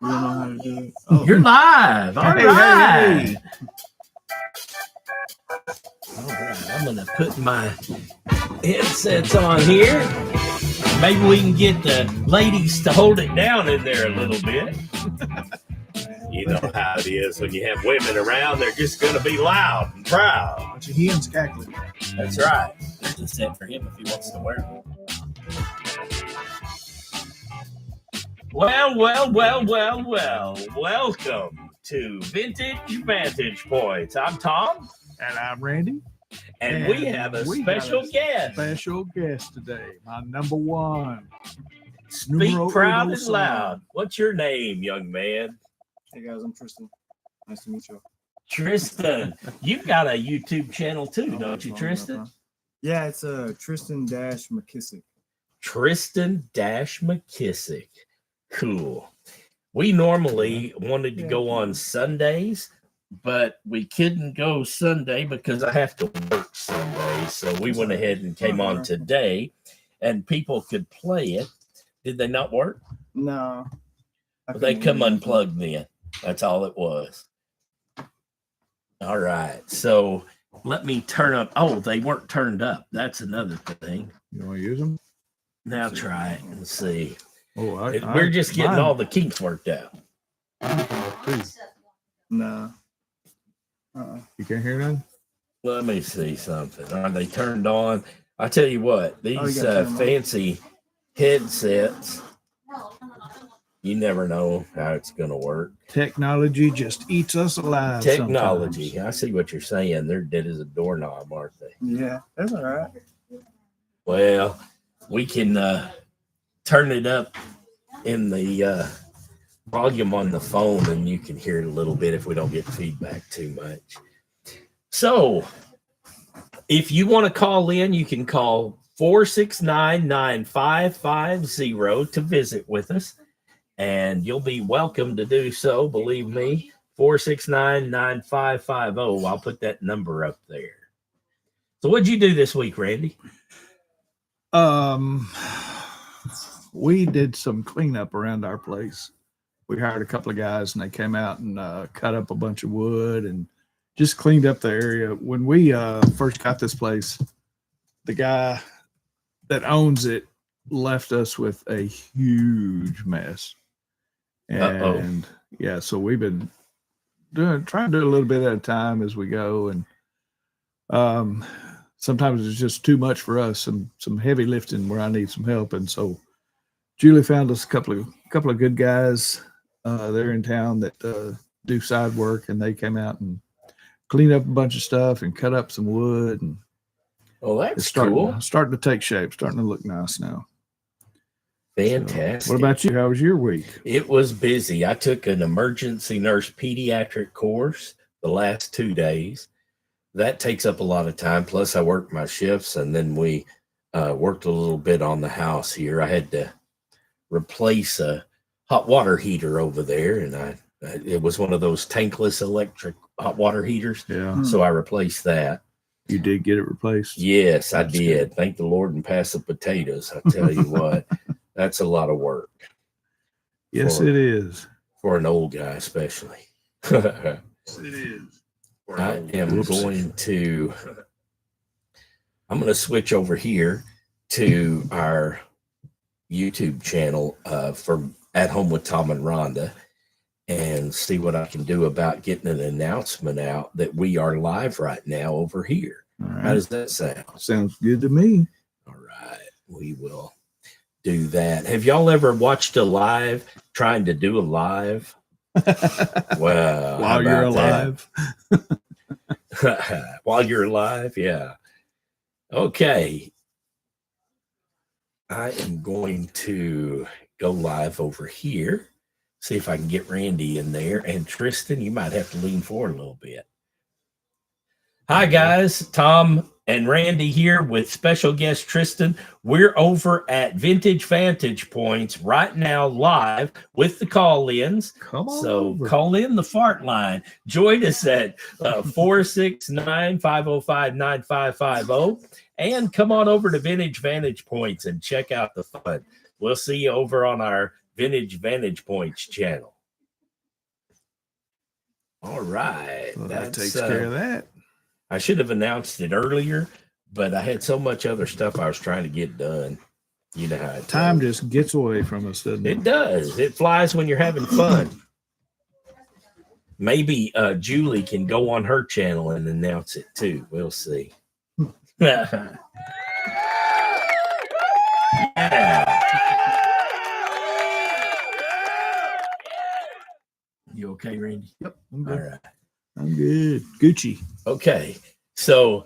You don't know how to do it? Oh. You're live. All Hey, right. hey, hey. All right. I'm going to put my headsets on here. Maybe we can get the ladies to hold it down in there a little bit. You know how it is when you have women around. They're just going to be loud and proud. Bunch of hens cackling. That's right. There's a set for him if he wants to wear it. Well. Welcome to Vintage Vantage Points. I'm Tom. And I'm Randy. And we have a special guest. Special guest today. My number one. Speak Numero proud uno and son. loud. What's your name, young man? Hey guys, I'm Tristan. Nice to meet you. Tristan. You've got a YouTube channel too, don't you, Tristan? Yeah, it's Tristan McKissick. Tristan McKissick. Cool. We normally wanted to go on Sundays, but we couldn't go Sunday because I have to work Sunday. So we went ahead and came on today, and people could play it. Did they not work? No. They come unplugged then. That's all it was. All right. So let me turn up. Oh, they weren't turned up. That's another thing. You want to use them? Now try it and see. Oh, We're just getting all the kinks worked out. No. You can't hear none? Let me see something. Are they turned on? I tell you what, these you gotta turn them on. fancy headsets, you never know how it's going to work. Technology just eats us alive. Technology. sometimes. I see what you're saying. They're dead as a doorknob, aren't they? Yeah, that's all right. Well, we can turn it up in the volume on the phone and you can hear it a little bit if we don't get feedback too much. So if you want to call in, you can call 469-9550 to visit with us, and you'll be welcome to do so. Believe me, 469-9550. I'll put that number up there. So what'd you do this week, Randy? We did some cleanup around our place. We hired a couple of guys and they came out and cut up a bunch of wood and just cleaned up the area. When we first got this place, the guy that owns it left us with a huge mess. And yeah, so we've been trying to do a little bit at a time as we go. And sometimes it's just too much for us, some heavy lifting where I need some help. And so Julie found us a couple of good guys there in town that do side work, and they came out and cleaned up a bunch of stuff and cut up some wood. And Oh, that's it's starting cool. to take shape, starting to look nice now. Fantastic. So, what about you? How was your week? It was busy. I took an emergency nurse pediatric course the last 2 days. That takes up a lot of time. Plus, I worked my shifts, and then we worked a little bit on the house here. I had to replace a hot water heater over there, and it was one of those tankless electric hot water heaters. Yeah, So I replaced that. you did get it replaced. Yes, I That's did. good. Thank the Lord and pass the potatoes. I tell you what, that's a lot of work. Yes, For- it is. For an old guy, especially. It is. I am going to switch over here to our YouTube channel for At Home with Tom and Rhonda and see what I can do about getting an announcement out that we are live right now over here. All How right. does that sound? Sounds good to me. All right, we will do that. Have y'all ever watched a live, trying to do a live? Well, how While you're about that? alive. While you're alive, yeah. Okay. I am going to go live over here. See if I can get Randy in there. And Tristan, you might have to lean forward a little bit. Hi, guys. Tom and Randy here with special guest Tristan. We're over at Vintage Vantage Points right now live with the call-ins. Come on. So over. call in the fart line. Join us at 469-505-9550. And come on over to Vintage Vantage Points and check out the fun. We'll see you over on our Vintage Vantage Points channel. All right. Well, that That's takes care of that. I should have announced it earlier, but I had so much other stuff I was trying to get done. You know how it Time goes. just gets away from us, doesn't it? It does. It flies when you're having fun. Maybe Julie can go on her channel and announce it too. We'll see. Yeah. You okay, Randy? Yep. I'm All good. right. I'm good. Gucci. Okay. So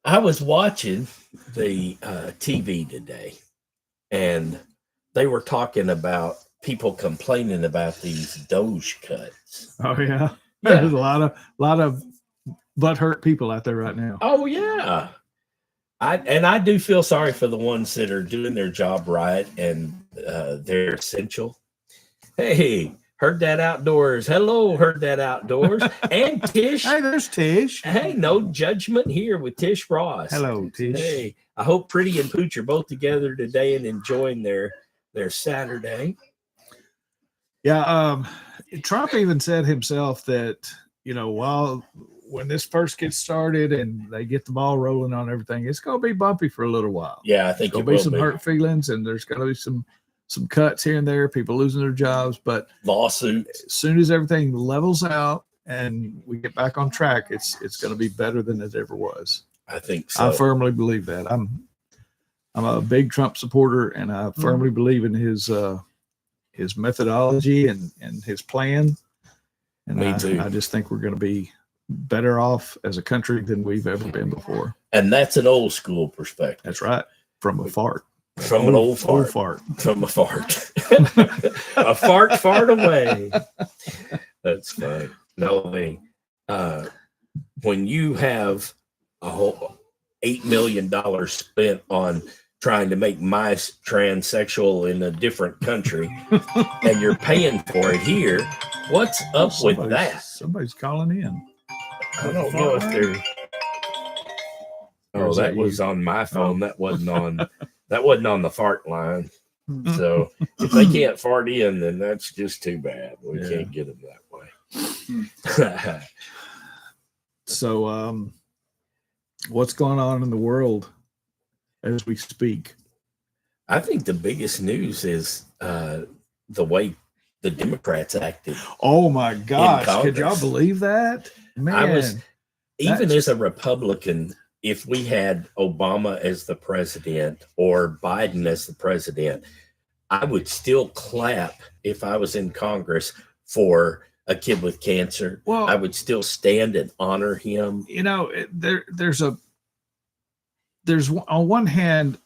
I was watching the TV today, and they were talking about people complaining about these Doge cuts. Oh yeah. Yeah. There's a lot of butthurt people out there right now. Oh yeah. I do feel sorry for the ones that are doing their job right and they're essential. Hey, Heard That Outdoors. Hello, Heard That Outdoors. And Tish. Hey, there's Tish. Hey, no judgment here with Tish Ross. Hello, Tish. Hey, I hope Pretty and Pooch are both together today and enjoying their Saturday. Yeah, Trump even said himself that, when this first gets started and they get the ball rolling on everything, it's going to be bumpy for a little while. Yeah, I think There'll it will be some be. hurt feelings, and there's going to be some cuts here and there, people losing their jobs. But Lawsuits. as soon as everything levels out and we get back on track, it's going to be better than it ever was. I think so. I firmly believe that. I'm a big Trump supporter, and I firmly believe in his methodology and his plan. And Me too. I just think we're going to be better off as a country than we've ever been before. And that's an old school perspective. That's right. From a fart. From an old fart. From a fart. A fart away. That's fine. No, when you have a whole $8 million spent on trying to make mice transsexual in a different country and you're paying for it here, what's up with that? Somebody's calling in. I don't know if they're. Or Oh, is that that was on my phone. Oh. That wasn't on the fart line. Hmm. So if they can't fart in, then that's just too bad. We Yeah. can't get them that way. So, what's going on in the world as we speak? I think the biggest news is the way the Democrats acted. Oh my gosh! Could y'all Congress. believe that? Man, Even That's- as a Republican, if we had Obama as the president or Biden as the president, I would still clap if I was in Congress for a kid with cancer. well, I would still stand and honor him. there's on one hand,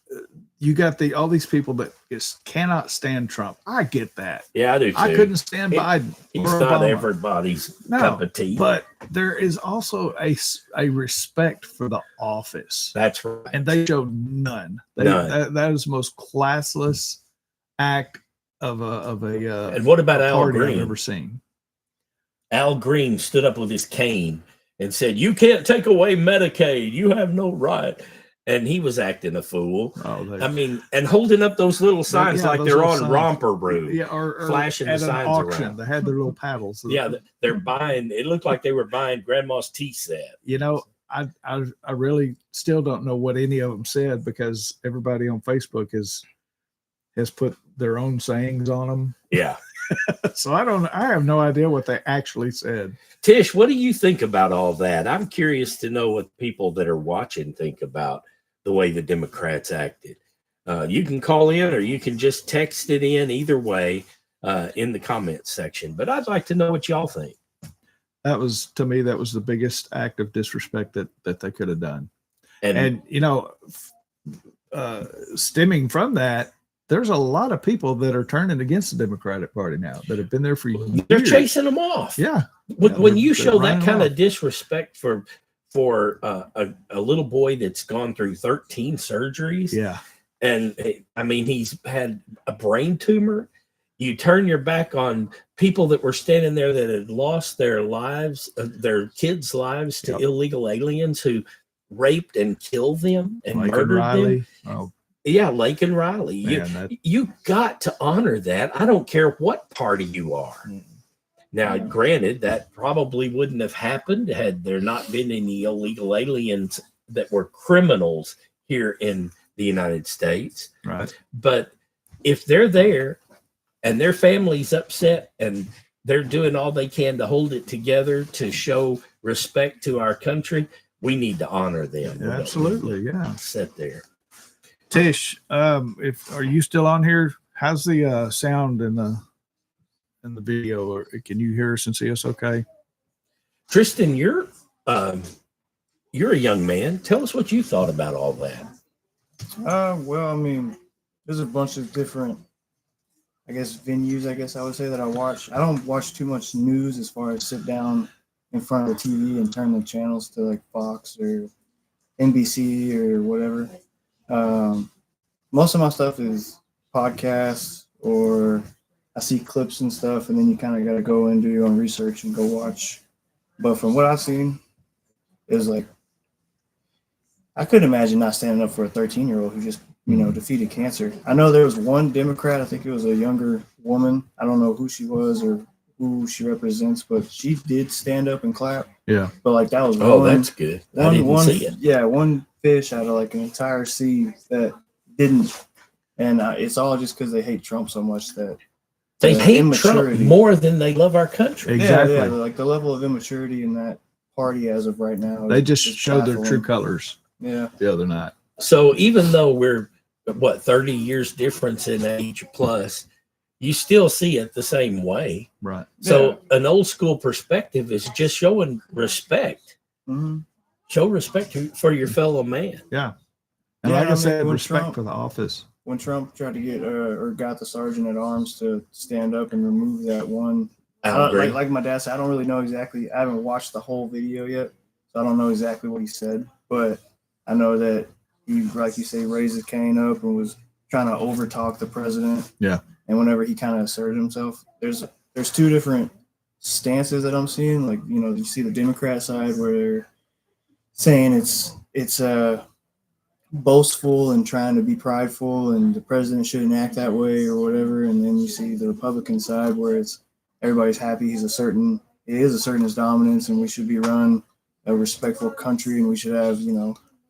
you got all these people that just cannot stand Trump. I get that. Yeah, I do too. I couldn't stand It- Biden. He's or not Obama. everybody's No, cup of tea. But there is also a respect for the office, That's right. and they showed none. None. That is the most classless act of a And what about Al party I've Green? ever seen. Al Green stood up with his cane and said, "You can't take away Medicaid. You have no right." And he was acting a fool. Oh, they, I mean, and holding up those little signs yeah, like those they're little on signs. Romper Room. yeah, or flashing the at an signs auction. around. They had their little paddles. Yeah, they're buying. It looked like they were buying Grandma's tea set. I really still don't know what any of them said, because everybody on Facebook has put their own sayings on them. Yeah. So I have no idea what they actually said. Tish, what do you think about all that? I'm curious to know what people that are watching think about the way the Democrats acted. You can call in or you can just text it in, either way, in the comments section. But I'd like to know what y'all think. To me, that was the biggest act of disrespect that they could have done. And Stemming from that, there's a lot of people that are turning against the Democratic Party now that have been there for years. they're chasing them off. Yeah. When they're- you they're show that running kind off. of disrespect for a little boy that's gone through 13 surgeries, Yeah. and I mean he's had a brain tumor, you turn your back on people that were standing there that had lost their lives, their kids' lives to Yep. illegal aliens who raped and killed them and Like murdered them. Riley. Oh, Yeah, Lake and Riley. man, that, You got to honor that. I don't care what party you are. Now, Yeah. granted, that probably wouldn't have happened had there not been any illegal aliens that were criminals here in the United States. Right. But if they're there and their family's upset and they're doing all they can to hold it together to show respect to our country, we need to honor them. We don't need Absolutely. to Yeah. sit there. Tish, if are you still on here? How's the sound in the video? Or can you hear us and see us okay? Tristan, you're a young man. Tell us what you thought about all that. Well, I mean, there's a bunch of different, I guess, venues, I guess I would say, that I watch. I don't watch too much news as far as sit down in front of the TV and turn the channels to like Fox or NBC or whatever. Most of my stuff is podcasts, or I see clips and stuff, and then you kind of got to go and do your own research and go watch. But from what I've seen, is like, I couldn't imagine not standing up for a 13-year-old who just, defeated cancer. I know there was one Democrat, I think it was a younger woman. I don't know who she was or who she represents, but she did stand up and clap. Yeah. But like that was That's good. I didn't see it. Yeah, one fish out of like an entire sea that didn't, and it's all just because they hate Trump so much that They hate Trump immaturity. more than they love our country. Exactly. Yeah, like the level of immaturity in that party as of right now. They is just showed their baffling. true colors Yeah. the other night. So even though we're 30 years difference in age plus, you still see it the same way. Right. So an old school perspective is just showing respect. Mm-hmm. Show respect for your fellow man. Yeah. And Yeah, like I I mean, said, when respect Trump- for the office. When Trump tried to get or got the sergeant at arms to stand up and remove that one, I agree. like my dad said, I don't really know exactly. I haven't watched the whole video yet, so I don't know exactly what he said. But I know that he, like you say, raised his cane up and was trying to overtalk the president. Yeah. And whenever he kind of asserted himself, there's two different stances that I'm seeing. Like, you see the Democrat side where they're saying it's boastful and trying to be prideful, and the president shouldn't act that way or whatever. And then you see the Republican side where it's everybody's happy he is asserting his dominance, and we should be run a respectful country, and we should have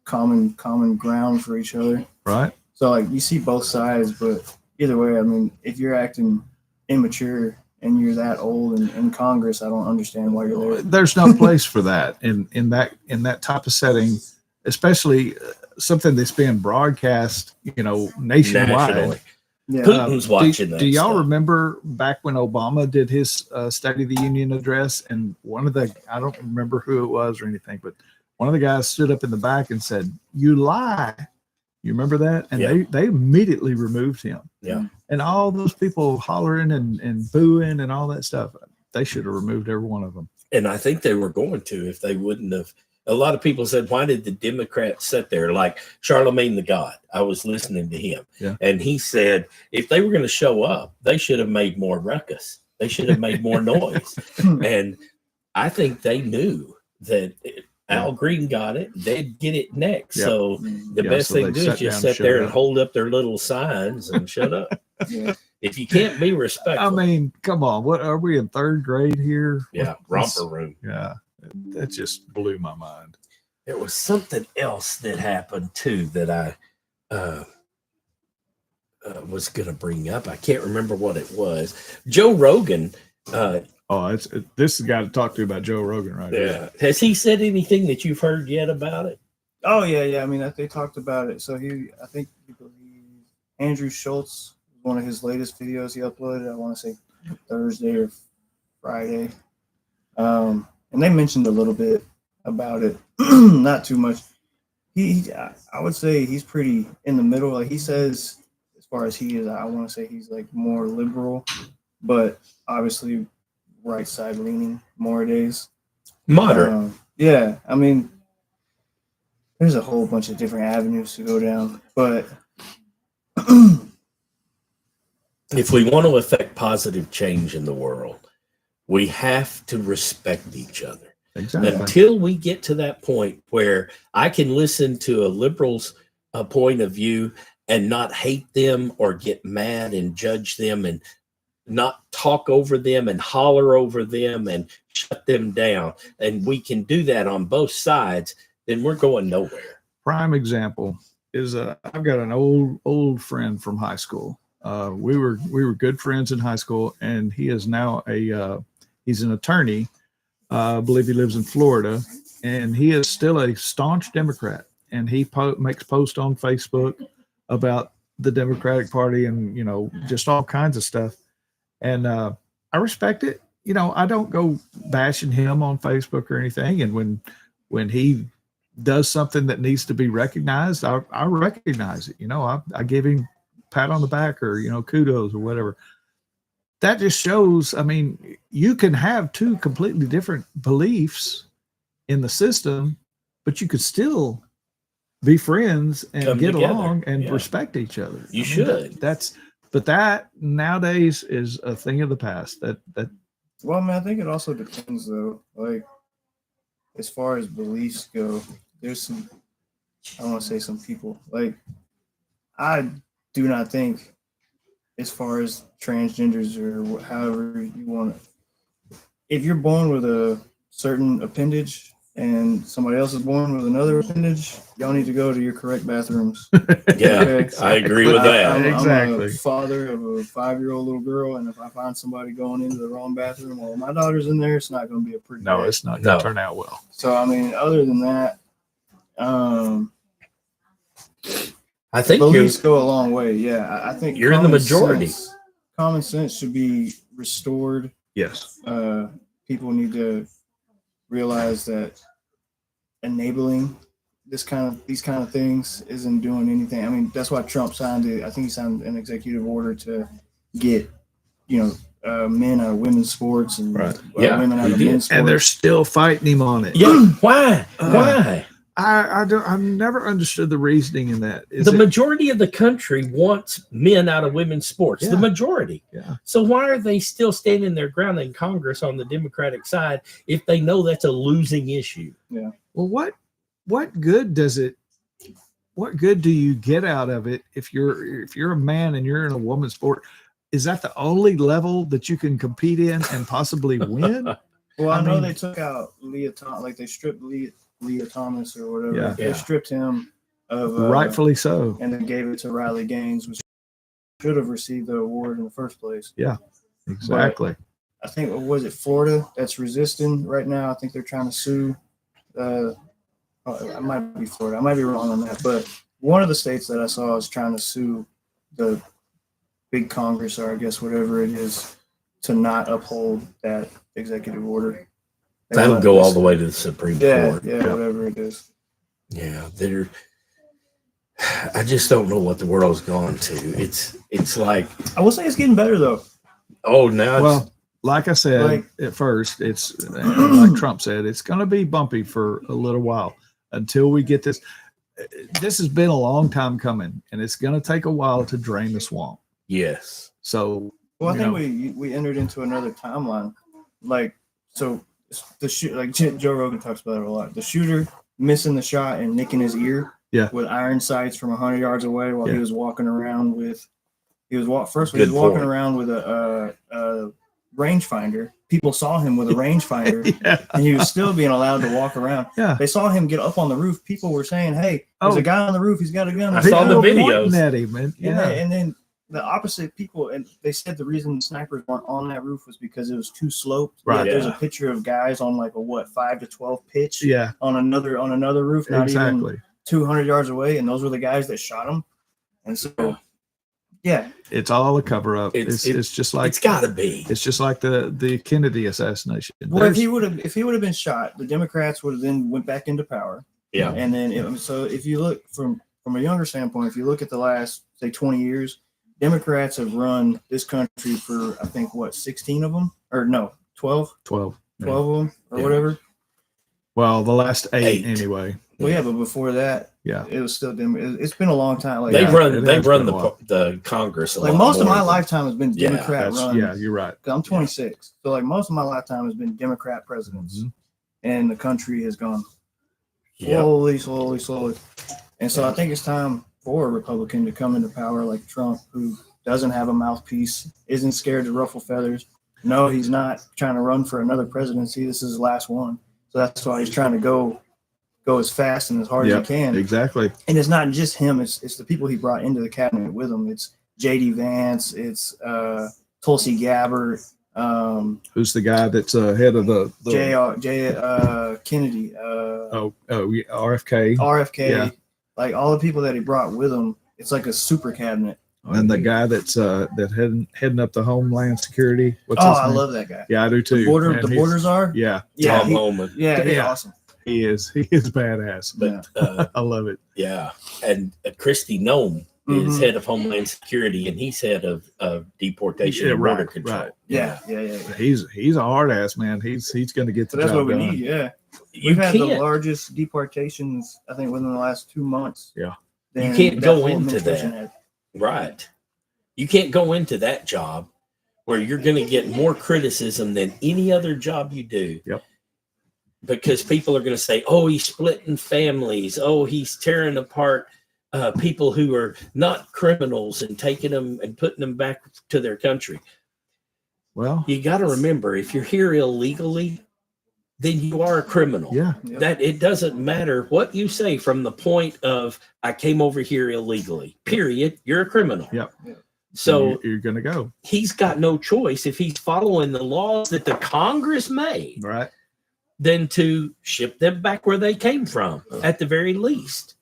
common ground for each other. Right. So like you see both sides, but either way, I mean, if you're acting immature and you're that old and in Congress, I don't understand why you're there. There's no place for that in that type of setting, especially something that's being broadcast, nationwide. Nationally. Yeah. Putin's watching that. Do y'all stuff. remember back when Obama did his State of the Union address, and I don't remember who it was or anything, but one of the guys stood up in the back and said, "You lie." You remember that? And Yeah. they immediately removed him. Yeah. And all those people hollering and booing and all that stuff, they should have removed every one of them. And I think they were going to if they wouldn't have. A lot of people said, why did the Democrats sit there? Like Charlemagne the God. I was listening to him. Yeah. And he said, if they were going to show up, they should have made more ruckus. They should have made more noise. And I think they knew that Al Green got it. They'd get it next. Yeah. So the Yeah, best so thing they to do sat is just down and sit there shut and up. hold up their little signs and shut up. Yeah. If you can't be respectful. I mean, come on. What are we in third grade here? yeah, romper room. Yeah. That just blew my mind. There was something else that happened too that I was going to bring up. I can't remember what it was. Joe Rogan. This is the guy to talk to about Joe Rogan right here. Has he said anything that you've heard yet about it? Oh yeah. I mean, they talked about it. So I think Andrew Schultz, one of his latest videos he uploaded, I want to say Thursday or Friday. And they mentioned a little bit about it, not too much. I would say he's pretty in the middle. Like he says, as far as he is, I want to say he's like more liberal, but obviously right side leaning more days. Moderate. Yeah, I mean, there's a whole bunch of different avenues to go down, but If we want to affect positive change in the world, we have to respect each other. Exactly. Until we get to that point where I can listen to a liberal's point of view and not hate them or get mad and judge them and not talk over them and holler over them and shut them down, and we can do that on both sides, then we're going nowhere. Prime example is I've got an old friend from high school. We were good friends in high school, and he is now he's an attorney. I believe he lives in Florida, and he is still a staunch Democrat. And he makes posts on Facebook about the Democratic Party and, just all kinds of stuff. And I respect it. I don't go bashing him on Facebook or anything. And when he does something that needs to be recognized, I recognize it. I give him a pat on the back or, kudos or whatever. That just shows, you can have two completely different beliefs in the system, but you could still be friends and Come get together. along and Yeah. respect each other. You should. But that nowadays is a thing of the past. Well, I think it also depends though. Like, as far as beliefs go, there's some, I want to say some people, like, I do not think, as far as transgenders or however you want it, if you're born with a certain appendage and somebody else is born with another appendage, y'all need to go to your correct bathrooms. Yeah, Okay. I agree with that. I'm Exactly. a father of a 5-year-old little girl, and if I find somebody going into the wrong bathroom while my daughter's in there, it's not going to be a pretty No, day. it's not going No. to turn out well. So, other than that, I think beliefs go a long way. Yeah, I think You're in the common majority. Common sense should be restored. Yes. People need to realize that enabling these kind of things isn't doing anything. That's why Trump signed it. I think he signed an executive order to get, men out of women's sports and Right. Yeah, women out he of did. men's sports. And they're still fighting him on it. Yeah, why? Why? I've never understood the reasoning in that. The majority of the country wants men out of women's sports. Yeah. The majority. Yeah. So why are they still standing their ground in Congress on the Democratic side if they know that's a losing issue? Well, what good does it? What good do you get out of it if you're a man and you're in a woman's sport? Is that the only level that you can compete in and possibly win? Well, I I know mean- they took out Leah Thomas, like they stripped Leah Thomas or whatever. Yeah. They stripped him of Rightfully so. and then gave it to Riley Gaines, which should have received the award in the first place. Exactly. I think, was it Florida that's resisting right now? I think they're trying to sue. I might be Florida. I might be wrong on that, but one of the states that I saw is trying to sue the big Congress, or I guess whatever it is, to not uphold that executive order. They That'll want go this- all the way to the Supreme Yeah, Court. yeah, whatever it is. Yeah, I just don't know what the world's gone to. It's like, I will say it's getting better though. oh, now it's, Well, like I said Like- at first, it's like Trump said, it's going to be bumpy for a little while until we get this. This has been a long time coming, and it's going to take a while to drain the swamp. yes. Well, I You think we entered into another timeline. Like, so the shoot, like Joe Rogan talks about it a lot. The shooter missing the shot and nicking his ear, Yeah. with iron sights from 100 yards away while Yeah. he was walking around with. He was walking Good walking point. around with a rangefinder. People saw him with a rangefinder, Yeah. and he was still being allowed to walk around. Yeah. They saw him get up on the roof. People were saying, "Hey, there's Oh. a guy on the roof. He's got a gun." I There's a saw guy the on roof." videos. Pointing at him, and And, yeah. then, and then the opposite people, and they said the reason the snipers weren't on that roof was because it was too sloped. Right. There's a Yeah. picture of guys on like a 5 to 12 pitch Yeah, on another roof, not exactly. even 200 yards away, and those were the guys that shot him. And so, yeah, It's all a cover up. It's- It's just like It's got to be. it's just like the Kennedy assassination. well, if There's- he would have been shot, the Democrats would have then went back into power. Yeah. And then, so if you look from a younger standpoint, if you look at the last, say, 20 years, Democrats have run this country for, I think, 16 of them? Or no, 12? 12. 12 of them or Yeah. whatever. Well, the last eight 8. anyway. Well, yeah, but before that, Yeah. it was still it's been a long time. Like, They've Yeah, run. it They've has run been a while. the Congress a like lot most of more my than- lifetime has been Yeah, Democrat run. Yeah, you're right. I'm 26, so like most of my lifetime has been Democrat presidents, Mhm. and the country has gone Yeah. slowly. And so I think it's time for a Republican to come into power, like Trump, who doesn't have a mouthpiece, isn't scared to ruffle feathers. No, he's not trying to run for another presidency. This is his last one. So that's why he's trying to go as fast and as hard as he can. Exactly. And it's not just him, it's the people he brought into the cabinet with him. It's JD Vance, it's Tulsi Gabbard, Who's the guy that's head of the Kennedy, RFK, RFK, Yeah. like all the people that he brought with him. It's like a super cabinet. and the guy that's heading up the Homeland Security. What's Oh, his I name? love that guy. Yeah, I do too. The Man, he's- borders are. Yeah, Yeah, Tom he- Homan. yeah, he's Yeah. awesome. he is. He is badass. But I love it. yeah, and Christy Nome is Mhm. head of Homeland Security, and he's head of deportation Yeah, and border right, control. right. Yeah. He's a hard ass man. He's going to get the So that's job what we done. need. Yeah, You we've had the can't. largest deportations, I think, within the last 2 months. Yeah. than You can't that go whole into administration that. had. Right. You can't go into that job where you're going to get more criticism than any other job you do. Yep. Because people are going to say, oh, he's splitting families. Oh, he's tearing apart people who are not criminals and taking them and putting them back to their country. Well, You got to remember, if you're here illegally, then you are a criminal. yeah, Yep. That it doesn't matter what you say from the point of I came over here illegally. Period. You're a criminal. Yep. So you're going to go he's got no choice if he's following the laws that the Congress made right. than to ship them back where they came from at the very least.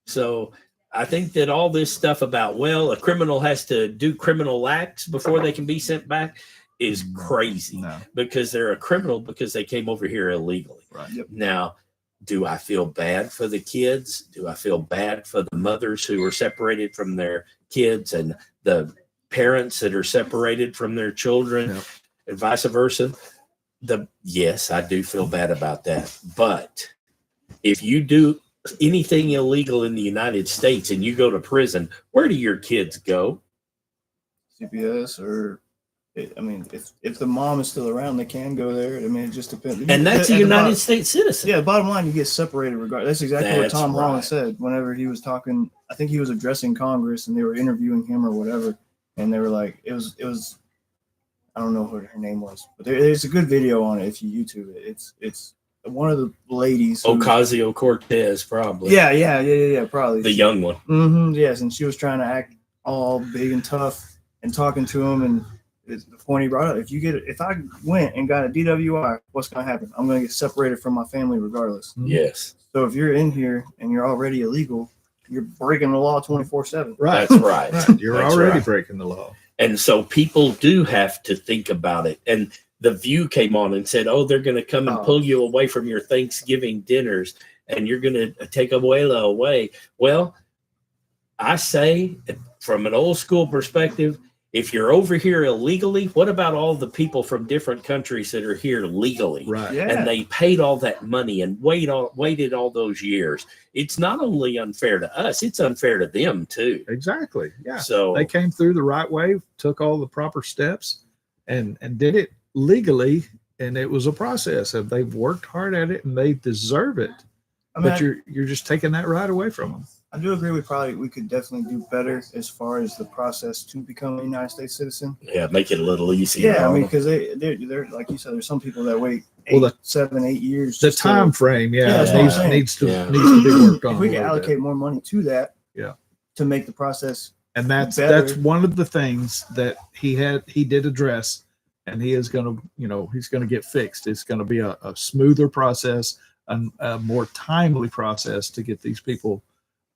So I think that all this stuff about, well, a criminal has to do criminal acts before they can be sent back is crazy No, because they're a criminal because they came over here illegally. right. Yep. Now, do I feel bad for the kids? Do I feel bad for the mothers who are separated from their kids and the parents that are separated from their children Yep. and vice versa? Yes, I do feel bad about that. But if you do anything illegal in the United States and you go to prison, where do your kids go? CPS or. I mean, if the mom is still around, they can go there. I mean, it just depends. And that's a At the United bottom- States citizen. Yeah, bottom line, you get separated regardless. That's exactly That's what Tom right. Holland said whenever he was talking. I think he was addressing Congress and they were interviewing him or whatever. And they were like, it was, I don't know what her name was, but there's a good video on it if you YouTube it. It's one of the ladies. who- Ocasio-Cortez, probably. Yeah, probably. The young one. Yes, and she was trying to act all big and tough and talking to him, and it's the point he brought up. If I went and got a DWI, what's going to happen? I'm going to get separated from my family regardless. Yes. So if you're in here and you're already illegal, you're breaking the law 24/7. Right. That's right. You're That's already right. breaking the law. And so people do have to think about it. And The View came on and said, oh, they're going to come and Oh. pull you away from your Thanksgiving dinners and you're going to take Abuela away. Well, I say from an old school perspective, if you're over here illegally, what about all the people from different countries that are here legally? Right. Yeah. And they paid all that money and waited all those years. It's not only unfair to us, it's unfair to them too. Exactly. Yeah. So They came through the right way, took all the proper steps, and did it legally. And it was a process, and they've worked hard at it, and they deserve it. I mean, But you're just taking that right away from them. I do agree. We could definitely do better as far as the process to become a United States citizen. yeah, make it a little easier. Yeah, I on mean, them. because they're like you said, there's some people that wait Well, 7, 8 years. The just to- time frame, Yeah, yeah, that's what I'm saying. needs to Yeah. be worked on. If we a could little bit. allocate more money to that, Yeah. to make the process. And that's better. one of the things that he did address, and he is going to he's going to get fixed. It's going to be a smoother process and a more timely process to get these people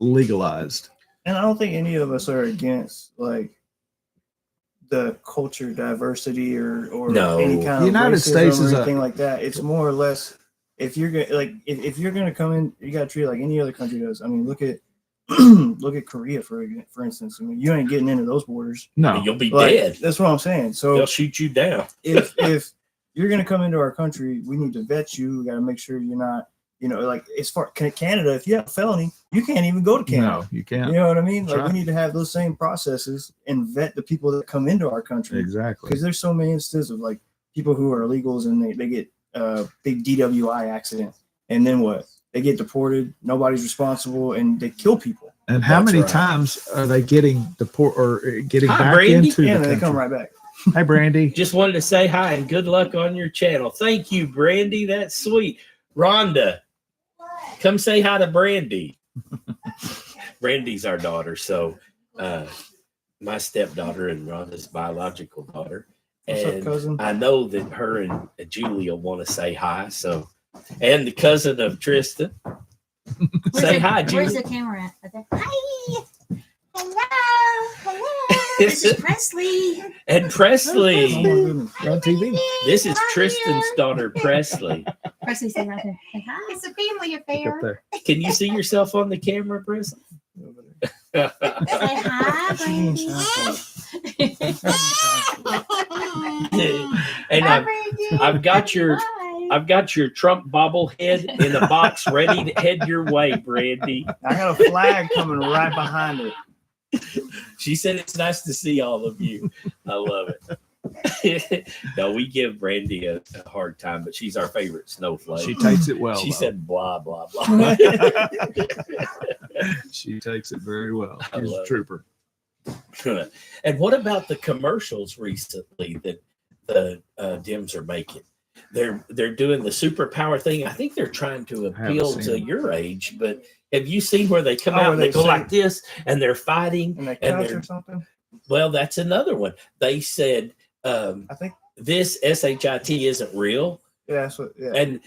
legalized. And I don't think any of us are against like the culture diversity or No. any kind of The United racism States or is a- anything like that. It's more or less if you're gonna if you're gonna come in, you gotta treat it like any other country does. I mean, look at look at Korea for instance. I mean, you ain't getting into those borders. No, You'll be Like, dead. that's what I'm saying. So They'll shoot you down. if you're gonna come into our country, we need to vet you. We got to make sure you're not, like as far Canada. If you have a felony, you can't even go to Canada. no, you can't. You know what I mean? That's Like right. we need to have those same processes and vet the people that come into our country Exactly. because there's so many instances of like people who are illegals and they get a big DWI accident and then what? They get deported. Nobody's responsible and they kill people. And how That's many right. times are they getting getting Hi, back Brandy. into Yeah, the they come country? right back. Hey, Brandy. Just wanted to say hi and good luck on your channel. Thank you, Brandy. That's sweet. Rhonda, come say hi to Brandy. Brandy's our daughter, so my stepdaughter and Rhonda's biological daughter. What's up, And cousin? I know that her and Julia want to say hi. So, and the cousin of Tristan. Say hi, Where's Julia. the camera at? Right there. Hi. Hello. Hello. This is Presley. And Oh Presley. my goodness. You're on TV. This is Hi, Tristan's dear. daughter, Presley. Presley, say right there. Say hi. It's a family Look up affair. there. Can you see yourself on the camera, Presley? Say hi, Brandy. And Hi, Brandy. I've got your Hi. I've got your Trump bobblehead in a box ready to head your way, Brandy. I got a flag coming right behind it. She said it's nice to see all of you. I love it. No, we give Brandy a hard time, but she's our favorite snowflake. She takes it well. She though. said blah blah blah. She takes it very well. I She's a love it. trooper. And what about the commercials recently that the Dems are making? They're doing the superpower thing. I think they're trying to appeal seen to it. your age, but have you seen where they come Oh, out where and they they go say- like this and they're fighting? And they And cuss they're- or something. Well, that's another one. They said I think. this SHIT isn't real, Yeah, that's what. Yeah. and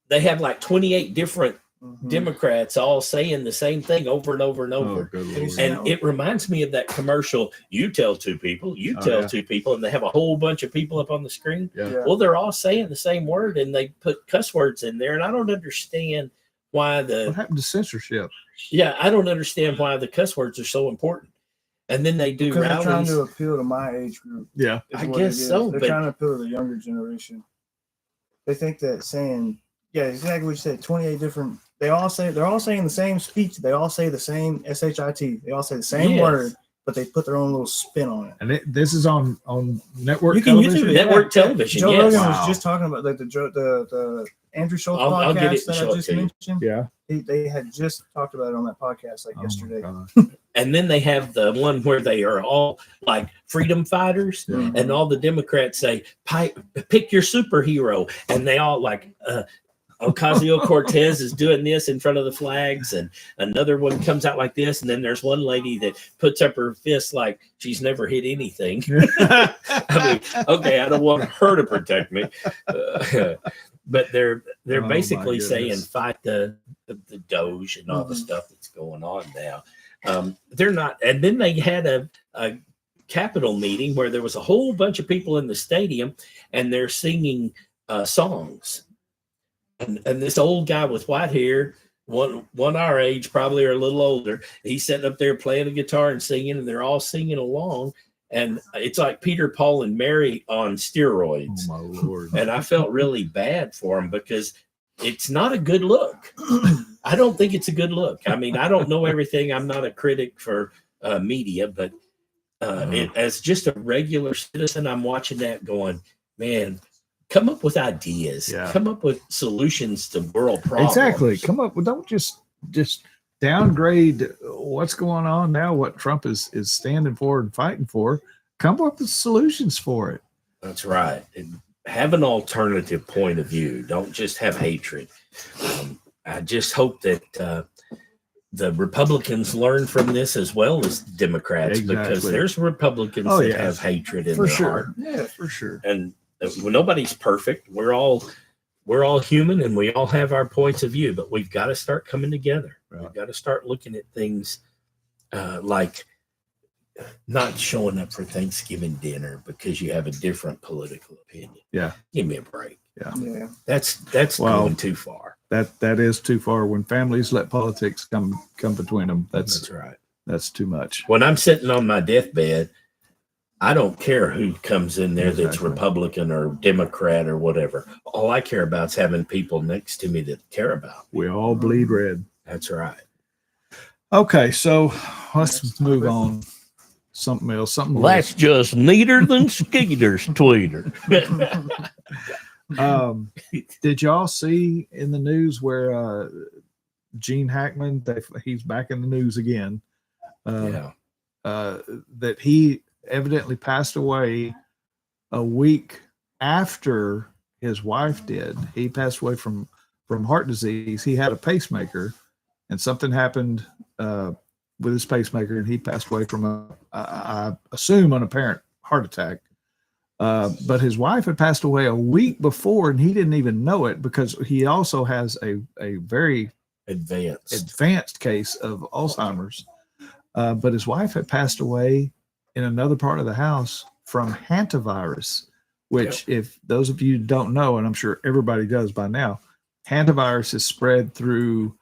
they have like 28 different Mhm. Democrats all saying the same thing over and over and Oh, over. good you Lord. see- And it reminds me of that commercial. You tell two people, you Oh, tell yeah. two people, and they have a whole bunch of people up on the screen. Yeah. Yeah. Well, they're all saying the same word, and they put cuss words in there, and I don't understand why What the happened to censorship? I don't understand why the cuss words are so important. And then they do Because they're trying rallies. to appeal to my age group. Yeah. is I what guess it is. so, They're but- trying to appeal to the younger generation. They think that saying, yeah, exactly what you said. 28 different. They're all saying the same speech. They all say the same SHIT. They all say the same Yes. word, but they put their own little spin on it. And this is on network You can YouTube television. it. Network television, Joe yes. Rogan Wow. was just talking about like the Andrew Schultz I'll get it podcast and that show I it just to you. mentioned. Yeah. They had just talked about it on that podcast like Oh, my yesterday. God. And then they have the one where they are all like freedom fighters, Yeah. and all the Democrats say, pick your superhero. And they all like, Ocasio Cortez is doing this in front of the flags, and another one comes out like this. And then there's one lady that puts up her fist like she's never hit anything. I mean, okay, I don't want her to protect me. But they're Oh, my basically saying goodness. fight the Doge and all the Mhm. stuff that's going on now. They're not, and then they had a Capitol meeting where there was a whole bunch of people in the stadium, and they're singing songs. And this old guy with white hair, one our age, probably or a little older, he's sitting up there playing a guitar and singing, and they're all singing along. And it's like Peter, Paul, and Mary on steroids. Oh, my Lord. And I felt really bad for him because it's not a good look. I don't think it's a good look. I mean, I don't know everything. I'm not a critic for media, but as just a regular citizen, I'm watching that going, man, come up with ideas. Yeah. Come up with solutions to world problems. Exactly. Come up with, don't just downgrade what's going on now, what Trump is standing for and fighting for. Come up with solutions for it. That's right. And have an alternative point of view. Don't just have hatred. I just hope that the Republicans learn from this as well as Democrats, because Exactly. there's Republicans Oh, that yes. have hatred in For their sure. heart. Yeah, for sure. And well, nobody's perfect. We're all human, and we all have our points of view, but we've got to start coming together. Right. We've got to start looking at things like not showing up for Thanksgiving dinner because you have a different political opinion. Yeah. Give me a break. Yeah. That's Well, going too far. That is too far. When families let politics come between them, that's right. too much. When I'm sitting on my deathbed, I don't care who comes in there that's Exactly. Republican or Democrat or whatever. All I care about is having people next to me that care about me. We all bleed red. That's right. Okay, so let's Next move topic. on. Something else. Something Well, that's just neater than Skeeter's tweeter. Did y'all see in the news where Gene Hackman, he's back in the news again Yeah. That he evidently passed away a week after his wife did. He passed away from heart disease. He had a pacemaker, and something happened with his pacemaker, and he passed away from I assume, an apparent heart attack. But his wife had passed away a week before, and he didn't even know it because he also has a very advanced case of Alzheimer's. But his wife had passed away in another part of the house from hantavirus, which, if those of you don't know, and I'm sure everybody does by now, hantavirus is spread through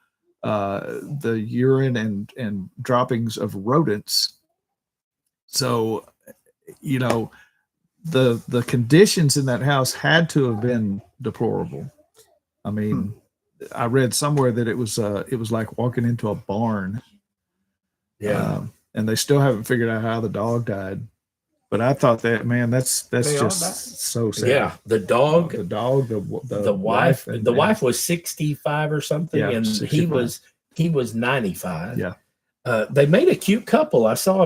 the urine and droppings of rodents. So, you know, the conditions in that house had to have been deplorable. I mean, I read somewhere that it was like walking into a barn. Yeah. And they still haven't figured out how the dog died. But I thought that, man, that's They all died? just so sad. Yeah. The dog, the wife, and the wife was 65 or something, Yeah, and 65. he was 95. Yeah. They made a cute couple. I saw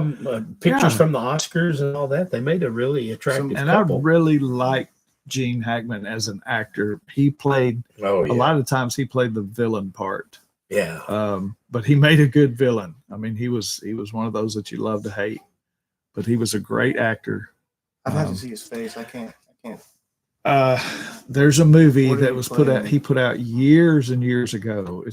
pictures Yeah. from the Oscars and all that. They made a really attractive and couple. I really like Gene Hackman as an actor. He played Oh, a lot of times he played the villain part. Yeah. But he made a good villain. I mean, he was one of those that you love to hate, but he was a great actor. I'd have to see his face. I can't. There's a movie What did that he was play he in? put out years and years ago.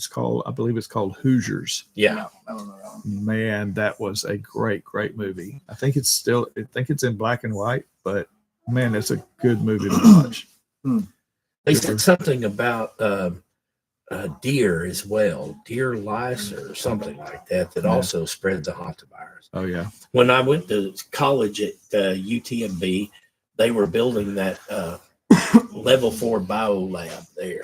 I believe it's called Hoosiers. Yeah. I don't know that one. Man, that was a great movie. I think it's in black and white, but man, it's a good movie to watch. They said something about deer as well, deer lice or something like that, that Yeah. also spread the hantavirus. Oh yeah. When I went to college at UTMB, they were building that level 4 bio lab there.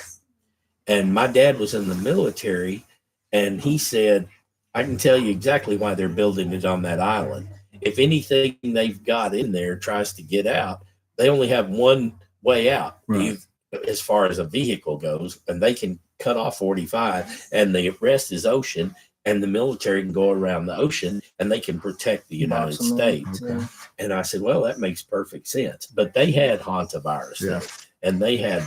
And my dad was in the military, and he said, I can tell you exactly why they're building it on that island. If anything they've got in there tries to get out, they only have one way out, Right. as far as a vehicle goes, and they can cut off 45, and the rest is ocean, and the military can go around the ocean, and they can protect the United Box 'em in. States. Okay. And I said, well, that makes perfect sense. But they had hantavirus Yeah. there, and they had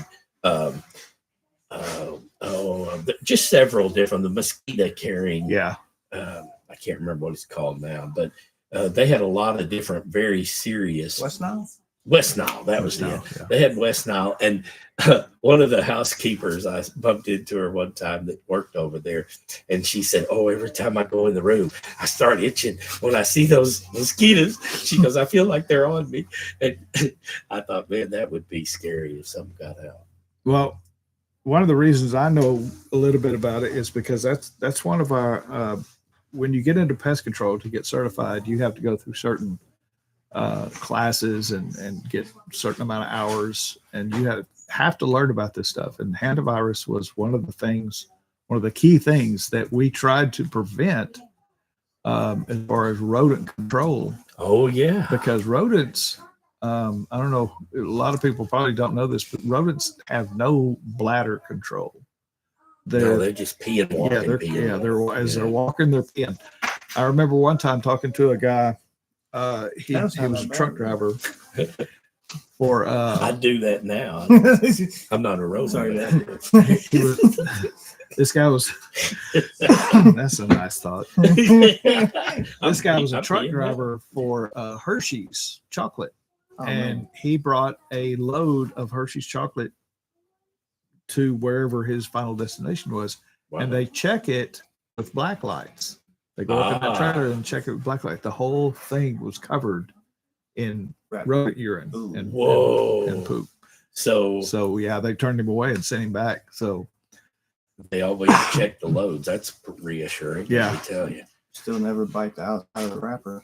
just several different, the mosquito carrying. Yeah. I can't remember what it's called now, but they had a lot of different, very serious. West Nile. West Nile, that was Nile, it. yeah. They had West Nile, and one of the housekeepers, I bumped into her one time that worked over there, and she said, "Oh, every time I go in the room, I start itching when I see those mosquitoes." She goes, "I feel like they're on me," and I thought, man, that would be scary if something got out. Well, one of the reasons I know a little bit about it is because that's one of our when you get into pest control to get certified, you have to go through certain classes and get a certain amount of hours, and you have to learn about this stuff. And hantavirus was one of the key things that we tried to prevent as far as rodent control, Oh yeah, because rodents, I don't know, a lot of people probably don't know this, but rodents have no bladder control. they're just peeing, walking. They're walking, they're peeing. I remember one time talking to a guy. He That's not was a bad. truck driver for I do that now. I'm not a rodent. Sorry, but Dad. he was this guy was that's a nice thought. This guy was a I'm truck peeing. driver for Hershey's chocolate, Oh, and man. he brought a load of Hershey's chocolate to wherever his final destination was. Wow. And they check it with black lights. They go up in that trailer and check it with black light. The whole thing was covered in Right. rodent urine Ooh. and Whoa. poop. So So yeah, they turned him away and sent him back. So they always check the loads. That's reassuring. Yeah. Let me tell you. Still never bite the outside of the wrapper.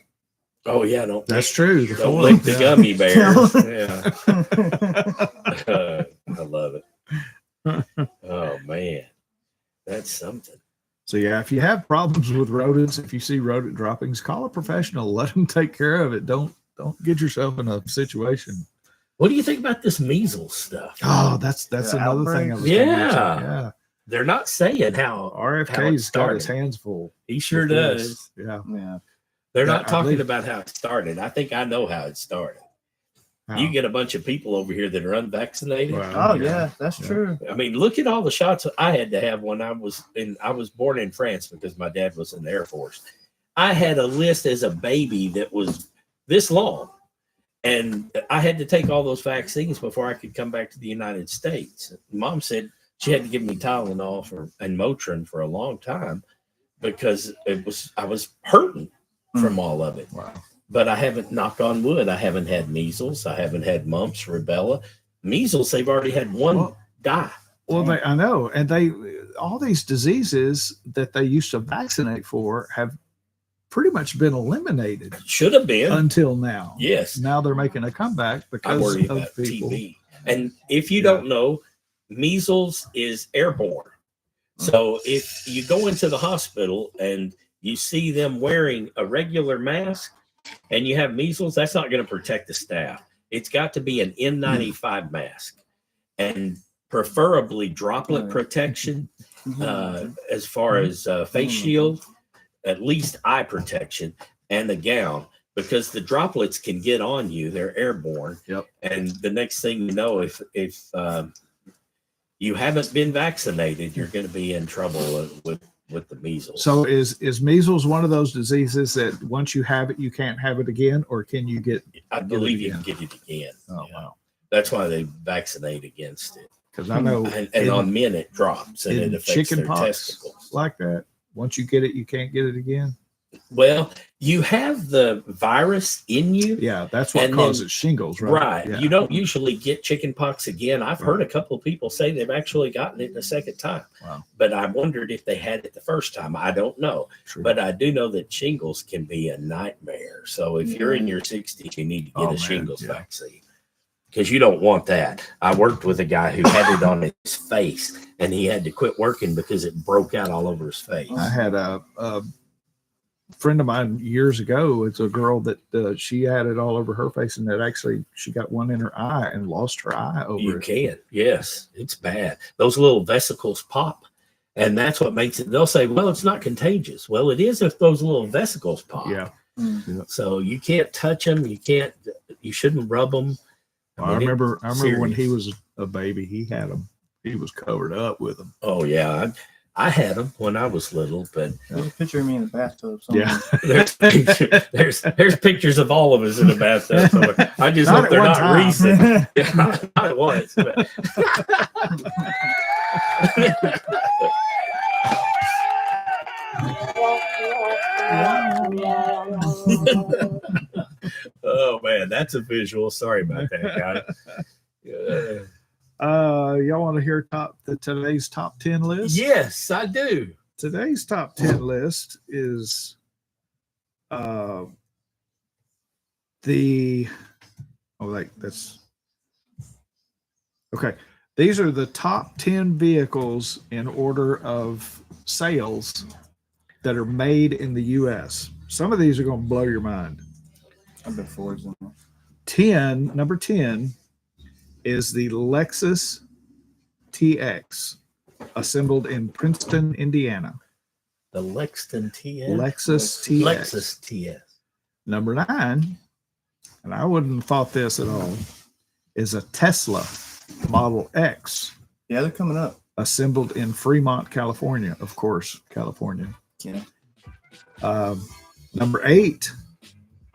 Oh yeah, don't that's true. The don't foil, lick the yeah. gummy bears. Yeah, I love it. Oh man, that's something. So yeah, if you have problems with rodents, if you see rodent droppings, call a professional. Let them take care of it. Don't get yourself in a situation. What do you think about this measles stuff? Oh, that's The another thing I was outbreak? gonna mention. Yeah. Yeah. They're not saying how it RFK's got his started. hands full. He sure with does. this. Yeah. Yeah. They're Yeah, not I talking believe- about how it started. I think I know how it started. You How? get a bunch of people over here that are unvaccinated. Well, Oh yeah, that's Yeah. true. I mean, look at all the shots I had to have when I was in. I was born in France because my dad was in the Air Force. I had a list as a baby that was this long, and I had to take all those vaccines before I could come back to the United States. Mom said she had to give me Tylenol and Motrin for a long time because I was hurting from all of it. Wow. But I haven't, knocked on wood, I haven't had measles. I haven't had mumps, rubella. Measles, they've already had one Well, die. Well, I know, and all these diseases that they used to vaccinate for have pretty much been eliminated Should have been. until now. Yes. Now they're making a comeback I because worry of about people. TB. And if you Yeah. don't know, measles is airborne. So if you go into the hospital and you see them wearing a regular mask and you have measles, that's not going to protect the staff. It's got to be an N95 mask and preferably droplet Right. protection as far as face shield, at least eye protection, and the gown, because the droplets can get on you. They're airborne. Yep. And the next thing you know, if you haven't been vaccinated, you're going to be in trouble with the measles. So is measles one of those diseases that once you have it, you can't have it again, or can you get? I believe you can get it again. Oh Yeah. wow! That's why they vaccinate against it. Because I know And in- on men, it drops and in it affects their chickenpox testicles. like that, once you get it, you can't get it again. Well, you have the virus in you. Yeah, that's what And then- causes shingles, right? Right. Yeah. You don't usually get chickenpox again. I've heard a couple of people say they've actually gotten it the second time. Wow. But I wondered if they had it the first time. I don't know. True. But I do know that shingles can be a nightmare. So if you're in your 60s, you need to get Oh, a man, shingles yeah. vaccine because you don't want that. I worked with a guy who had it on his face and he had to quit working because it broke out all over his face. I had a friend of mine years ago. It's a girl that she had it all over her face, and that actually she got one in her eye and lost her eye over You it. can. Yes, it's bad. Those little vesicles pop. And that's what makes it. They'll say, well, it's not contagious. Well, it is if those little vesicles pop. Yeah, So you can't touch them. You shouldn't rub them. I remember when he serious. was a baby, he had them. He was covered up with them. Oh, yeah. I had them when I was little, but There's a picture of me in the bathtub. Somewhere. Yeah, there's pictures of all of us in the bathtub. somewhere. I just Not hope at they're one not time. recent. Yeah, not at once. But. Oh man, that's a visual. Sorry about that, guy. y'all want to hear today's top 10 list? Yes, I do. Today's top 10 list is these are the top 10 vehicles in order of sales that are made in the US. Some of these are going to blow your mind. I've been Fords in Number 10 is the Lexus TX, assembled in Princeton, Indiana. The Lexington TS. Lexus TX. Lexus TS. Number 9, and I wouldn't have thought this at all, is a Tesla Model X, Yeah, they're coming up. assembled in Fremont, California. Of course, California. Yeah. Number 8,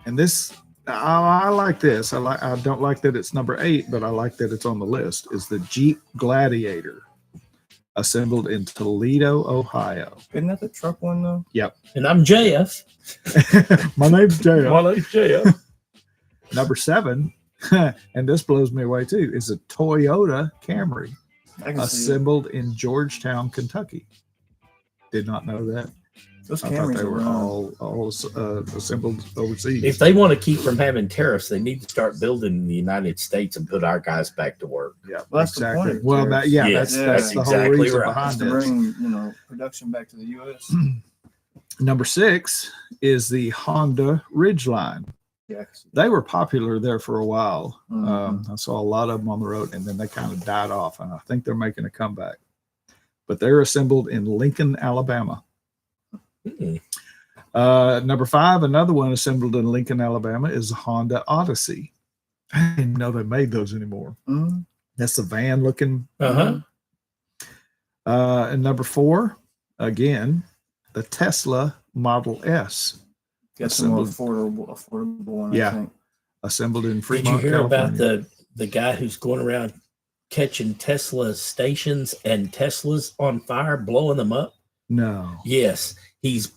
and this I like this. I don't like that it's number 8, but I like that it's on the list. Is the Jeep Gladiator, assembled in Toledo, Ohio. Isn't that the truck one though? And I'm JF. My name's JF. My name's JF. Number 7, and this blows me away too, is a Toyota Camry, I can see it. assembled in Georgetown, Kentucky. Did not know that. Those I thought Camrys they are were around. all assembled overseas. If they want to keep from having tariffs, they need to start building in the United States and put our guys back to work. Yeah, Well, that's the exactly. point. Well, that, yeah, Yes, that's the whole exactly reason right. behind to this. bring production back to the U.S. Number 6 is the Honda Ridgeline. Yeah, I can see They were popular there for a while. Mhm. I saw a lot of them on the road, and then they kind of died off. And I think they're making a comeback. But they're assembled in Lincoln, Alabama. Mm. Number 5, another one assembled in Lincoln, Alabama, is the Honda Odyssey. I didn't know they made those anymore. Mhm. That's the van looking. Uh-huh. And number 4, again, the Tesla Model S, Got some more Assembled. affordable one. Yeah. I think. assembled in Did Fremont, you hear about California. the guy who's going around catching Tesla stations and Teslas on fire, blowing them up? No. Yes, he's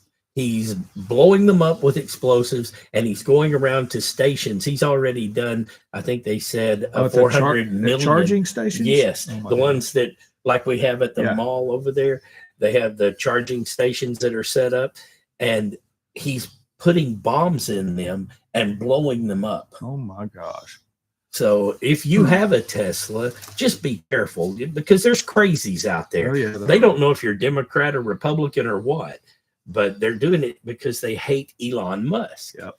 blowing them up with explosives, and he's going around to stations. He's already done, I think they said, Oh, 400 the million. charging stations? Yes, Oh my the God. ones that like we have at the Yeah. mall over there. They have the charging stations that are set up, and he's putting bombs in them and blowing them up. Oh my gosh. So if you have a Tesla, just be careful because there's crazies out there. Oh, yeah. They don't know if you're Democrat or Republican or what, but they're doing it because they hate Elon Musk. Yep.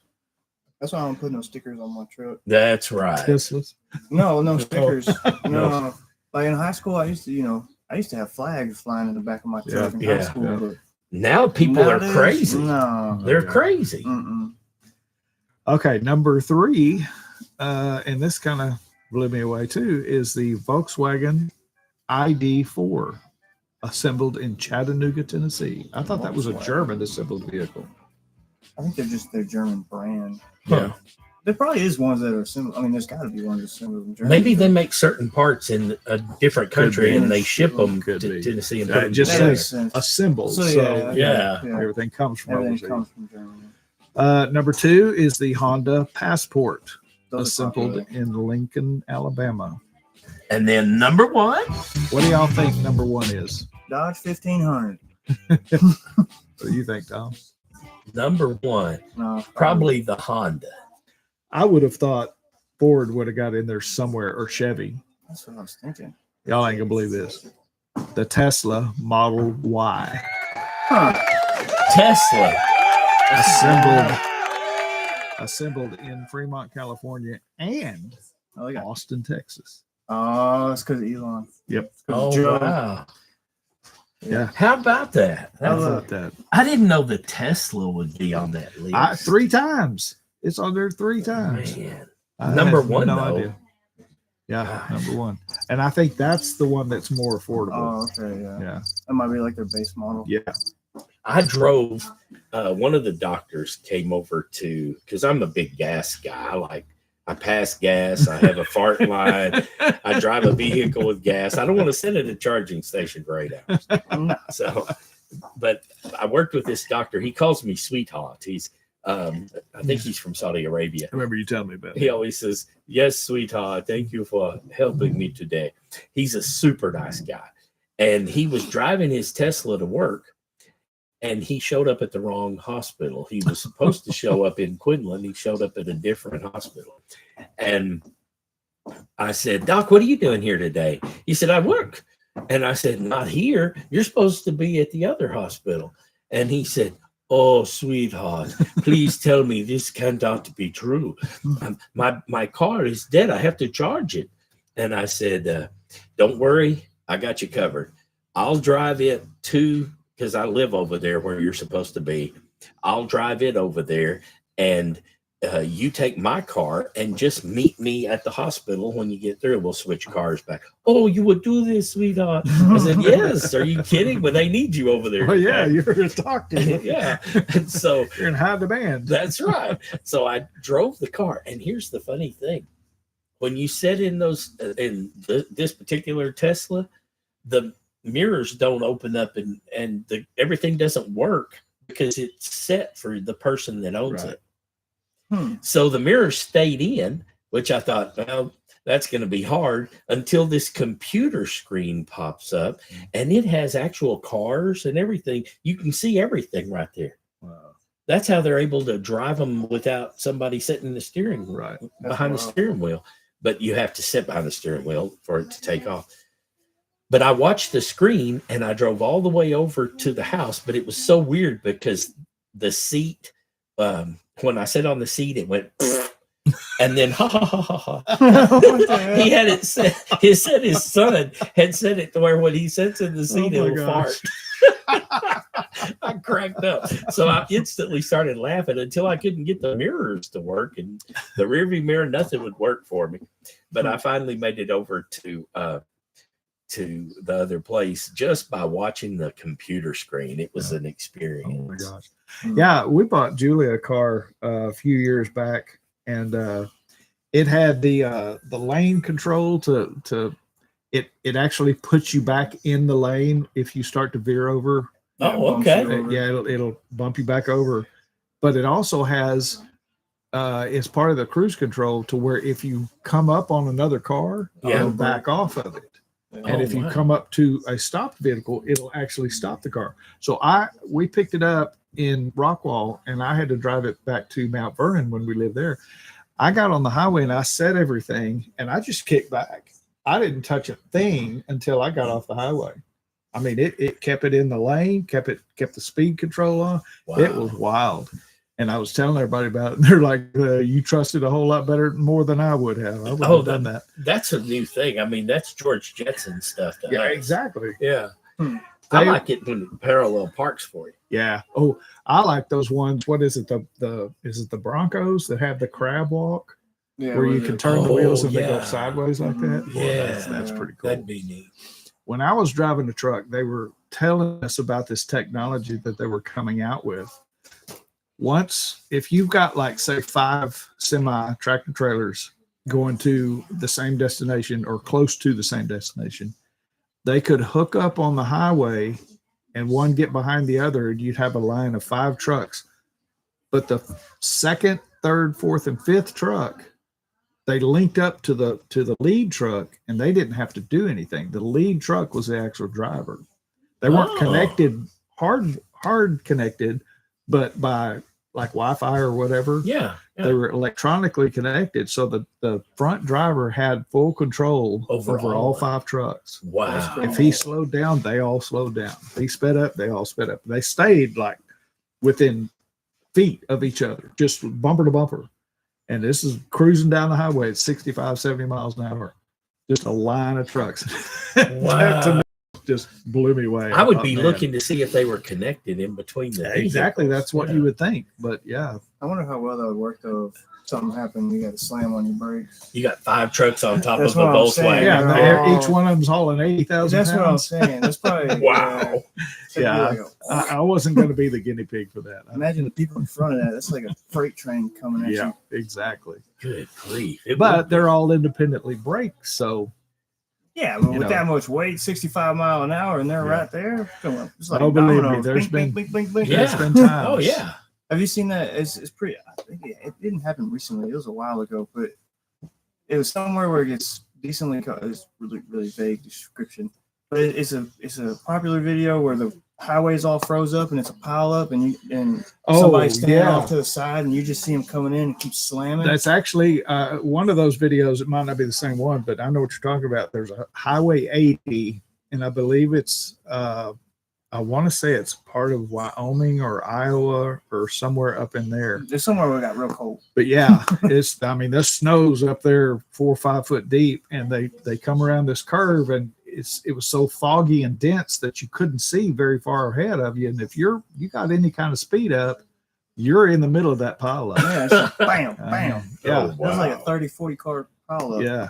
That's why I don't put no stickers on my truck. That's right. Teslas. No stickers. No. No. Like in high school, I used to have flags flying in the back of my truck in high Yeah. school. Yeah. But Now people are nowadays, crazy. No. They're Okay. crazy. Mm-mm. Okay, number 3, and this kind of blew me away too, is the Volkswagen ID4, assembled in Chattanooga, Tennessee. I thought that was a Volkswagen. German assembled vehicle. I think they're just their German brand. Huh. There probably is ones that are assembled. I mean, there's got to be ones assembled in Germany. Maybe they make certain parts in a different country be. and they ship them Could to be. Tennessee and That put them just That together. makes sense. Assembled. So, So, yeah, yeah. everything comes from Everything overseas. comes from Germany. Number 2 is the Honda Passport, Those are assembled popular. in Lincoln, Alabama. And then number 1, What do y'all think number 1 is? Dodge 1500. What do you think, Tom? number 1, No, probably the Honda. I would have thought Ford would have got in there somewhere, or Chevy. That's what I was thinking. Y'all ain't gonna believe this. The Tesla Model Y, Huh. Tesla. assembled in Fremont, California, and Oh, yeah. Austin, Texas. Oh, it's because of Elon. Yep. Oh, Joe. wow. Yeah. How about that? How Hello. about that? I didn't know the Tesla would be on that list. 3 times. It's on there 3 times. Man. I Number had 1, though. Yeah, Gosh. number 1. And I think that's the one that's more affordable. Oh, okay, yeah. Yeah. That might be like their base model. Yeah. I drove, one of the doctors came over to, because I'm a big gas guy. I pass gas. I have a fart line. I drive a vehicle with gas. I don't want to sit at a charging station for 8 hours. So, but I worked with this doctor. He calls me sweetheart. He's, I think he's from Saudi Arabia. I remember you telling me about He it. always says, "Yes, sweetheart, thank you for helping me today." He's a super nice guy. And he was driving his Tesla to work, and he showed up at the wrong hospital. He was supposed to show up in Quinlan. He showed up at a different hospital. And I said, "Doc, what are you doing here today?" He said, "I work." And I said, "Not here. You're supposed to be at the other hospital." And he said, "Oh, sweetheart, please tell me this cannot be true. My car is dead. I have to charge it." And I said, "Don't worry. I got you covered. I'll drive it to, because I live over there where you're supposed to be. I'll drive it over there, and you take my car and just meet me at the hospital when you get there. We'll switch cars back." "Oh, you would do this, sweetheart?" I said, "Yes. Are you kidding? When they need you over there." Well, yeah, you're a doctor. Yeah. And so You're in high demand. that's right. So I drove the car, and here's the funny thing: when you sit in those this particular Tesla, the mirrors don't open up, and everything doesn't work because it's set for the person that owns Right. it. Hmm. So the mirrors stayed in, which I thought, well, that's going to be hard, until this computer screen pops up, and it has actual cars and everything. You can see everything right there. Wow. That's how they're able to drive them without somebody sitting in the steering wheel, Right. behind the wild. steering wheel. But you have to sit behind the steering wheel for it to take off. But I watched the screen, and I drove all the way over to the house. But it was so weird because the seat, when I sat on the seat, it went, and then ha ha ha ha ha. What the hell? He had it set. He said his son had set it to where when he sits in the seat, Oh my it'll gosh. fart. I cracked up. So I instantly started laughing until I couldn't get the mirrors to work, and the rearview mirror, nothing would work for me. But I finally made it over to the other place just by watching the computer screen. It was an experience. Oh my gosh. Yeah, we bought Julia a car a few years back, and it had the lane control to it actually puts you back in the lane if you start to veer over. Oh, okay. It'll bump you back over, but it also has it's part of the cruise control to where if you come up on another car, it'll back off of it. And if you come up to a stopped vehicle, it'll actually stop the car. So we picked it up in Rockwall, and I had to drive it back to Mount Vernon when we lived there. I got on the highway and I set everything, and I just kicked back. I didn't touch a thing until I got off the highway. I mean, it kept it in the lane, kept the speed control on. Wow. It was wild. And I was telling everybody about it. And they're like, you trusted a whole lot better, more than I would have. I wouldn't have done that. That's a new thing. I mean, that's George Jetson stuff. Yeah, us. exactly. Yeah. I like it when it parallel parks for you. Yeah. Oh, I like those ones. What is it? Is it the Broncos that have the crab walk? Yeah, where you can turn the wheels and they go yeah. sideways like that? Boy, Yeah. that's pretty cool. That'd be neat. When I was driving the truck, they were telling us about this technology that they were coming out with. Once, if you've got like, say, 5 semi tractor trailers going to the same destination or close to the same destination, they could hook up on the highway and one get behind the other, and you'd have a line of 5 trucks. But the second, third, fourth, and fifth truck, they linked up to the lead truck, and they didn't have to do anything. The lead truck was the actual driver. They weren't connected, hard connected, but by like Wi-Fi or whatever. Yeah. They were electronically connected, so the front driver had full control over all 5 trucks. Wow. If he slowed down, they all slowed down. If he sped up, they all sped up. They stayed like within feet of each other, just bumper to bumper. And this is cruising down the highway at 65, 70 miles an hour. Just a line of trucks. Wow. That to me just blew me away. I would thought, be man, looking to see if they were connected in between the exactly. vehicles. That's what Yeah. you would think. But yeah. I wonder how well that would work though. If something happened, you got to slam on your brakes. You got 5 trucks on top That's of a what I'm saying. Volkswagen. Yeah, Yeah. each one of them's hauling 80,000 That's what I'm pounds. saying. That's probably Wow. Yeah. I wasn't going to be the guinea pig for that. Imagine the people in front of that. That's like a freight train coming at Yeah, you. exactly. Good grief. It But would be. they're all independently braked, so Yeah, but You with know. that much weight, 65 mile an hour, and they're Yeah. right there. Come on. It's like Oh, believe me, dominoes. there's Blink, been- blink, blink, blink, blink. Yeah. there's been times. Oh, yeah. Have you seen that? It's pretty. I think it didn't happen recently. It was a while ago, but it was somewhere where it gets decently. It's really vague description, but it's a popular video where the highway is all froze up and it's a pile up, and somebody's standing off to the side, and you just see him coming in and keep slamming. That's actually one of those videos. It might not be the same one, but I know what you're talking about. There's a Highway 80, and I believe it's I want to say it's part of Wyoming or Iowa or somewhere up in there. There's somewhere where it got real cold. But yeah, the snow's up there 4 or 5 foot deep, and they come around this curve, and it was so foggy and dense that you couldn't see very far ahead of you. And if you got any kind of speed up, you're in the middle of that pile up. Yeah, it's just bam, bam. Yeah. Oh, It was like a wow. 30, 40 car pile up. Yeah.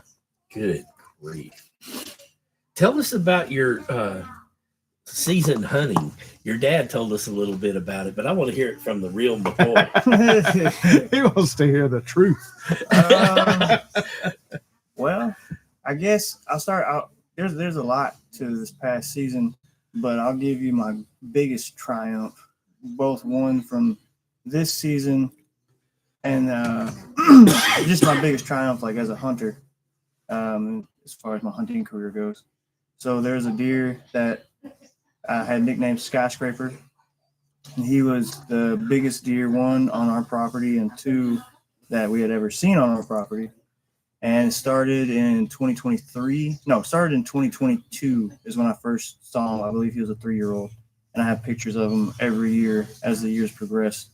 Good grief. Tell us about your season hunting. Your dad told us a little bit about it, but I want to hear it from the real McCoy. He wants to hear the truth. Well, I guess I'll start out. There's a lot to this past season, but I'll give you my biggest triumph, both one from this season and just my biggest triumph, like as a hunter, as far as my hunting career goes. So there's a deer that I had nicknamed Skyscraper. And he was the biggest deer, 1, on our property, and 2, that we had ever seen on our property. And it started in 2023. No, it started in 2022 is when I first saw him. I believe he was a 3-year-old. And I have pictures of him every year as the years progress.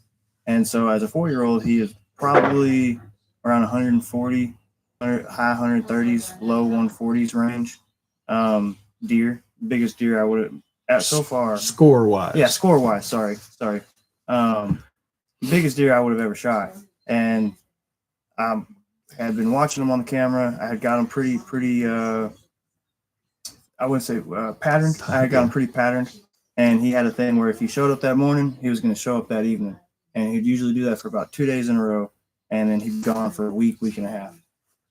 And so as a 4-year-old, he is probably around 140, high 130s, low 140s range. Deer, biggest deer I would have so far. Score wise. Yeah, score wise. Sorry. Biggest deer I would have ever shot, and I had been watching him on the camera. I had got him pretty. I wouldn't say patterned. I had got him pretty patterned, and he had a thing where if he showed up that morning, he was going to show up that evening, and he'd usually do that for about 2 days in a row, and then he'd be gone for a week and a half.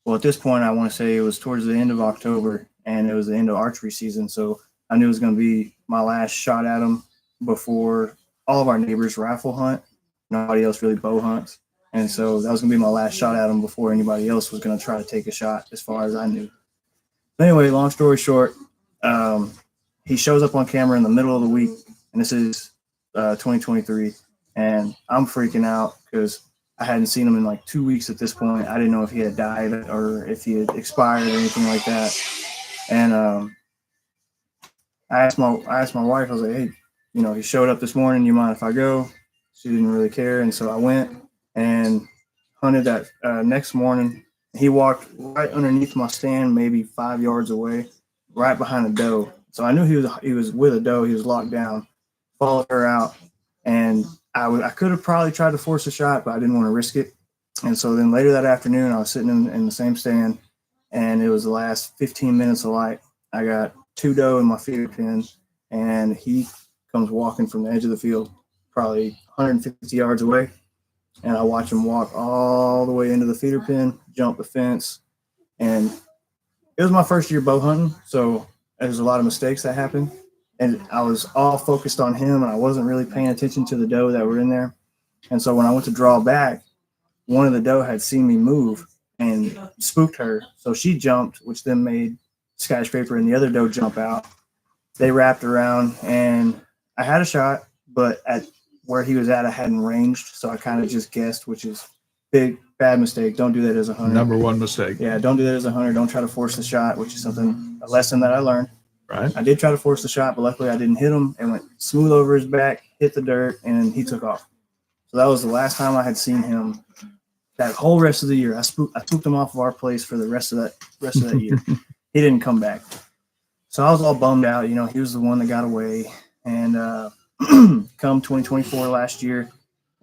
Well, at this point, I want to say it was towards the end of October, and it was the end of archery season, so I knew it was going to be my last shot at him before all of our neighbors rifle hunt. Nobody else really bow hunts. And so that was going to be my last shot at him before anybody else was going to try to take a shot, as far as I knew. But anyway, long story short, he shows up on camera in the middle of the week, and this is 2023, and I'm freaking out because I hadn't seen him in like 2 weeks at this point. I didn't know if he had died or if he had expired or anything like that. And I asked my wife, I was like, hey, he showed up this morning. You mind if I go? She didn't really care. And so I went and hunted that next morning. He walked right underneath my stand, maybe 5 yards away, right behind a doe. So I knew he was with a doe. He was locked down. Followed her out, and I could have probably tried to force a shot, but I didn't want to risk it. And so then later that afternoon, I was sitting in the same stand, and it was the last 15 minutes of light. I got 2 doe in my feeder pen, and he comes walking from the edge of the field, probably 150 yards away. And I watch him walk all the way into the feeder pen, jump the fence. And it was my first year bow hunting, so there's a lot of mistakes that happened. And I was all focused on him, and I wasn't really paying attention to the doe that were in there. And so when I went to draw back, one of the doe had seen me move and spooked her. So she jumped, which then made Skyscraper and the other doe jump out. They wrapped around, and I had a shot, but at where he was at, I hadn't ranged. So I kind of just guessed, which is bad mistake. Don't do that as a hunter. Number one mistake. Yeah, don't do that as a hunter. Don't try to force the shot, which is a lesson that I learned. Right. I did try to force the shot, but luckily I didn't hit him and went smooth over his back, hit the dirt, and he took off. So that was the last time I had seen him that whole rest of the year. I spooked him off of our place for the rest of that year. He didn't come back. So I was all bummed out. He was the one that got away. And come 2024 last year,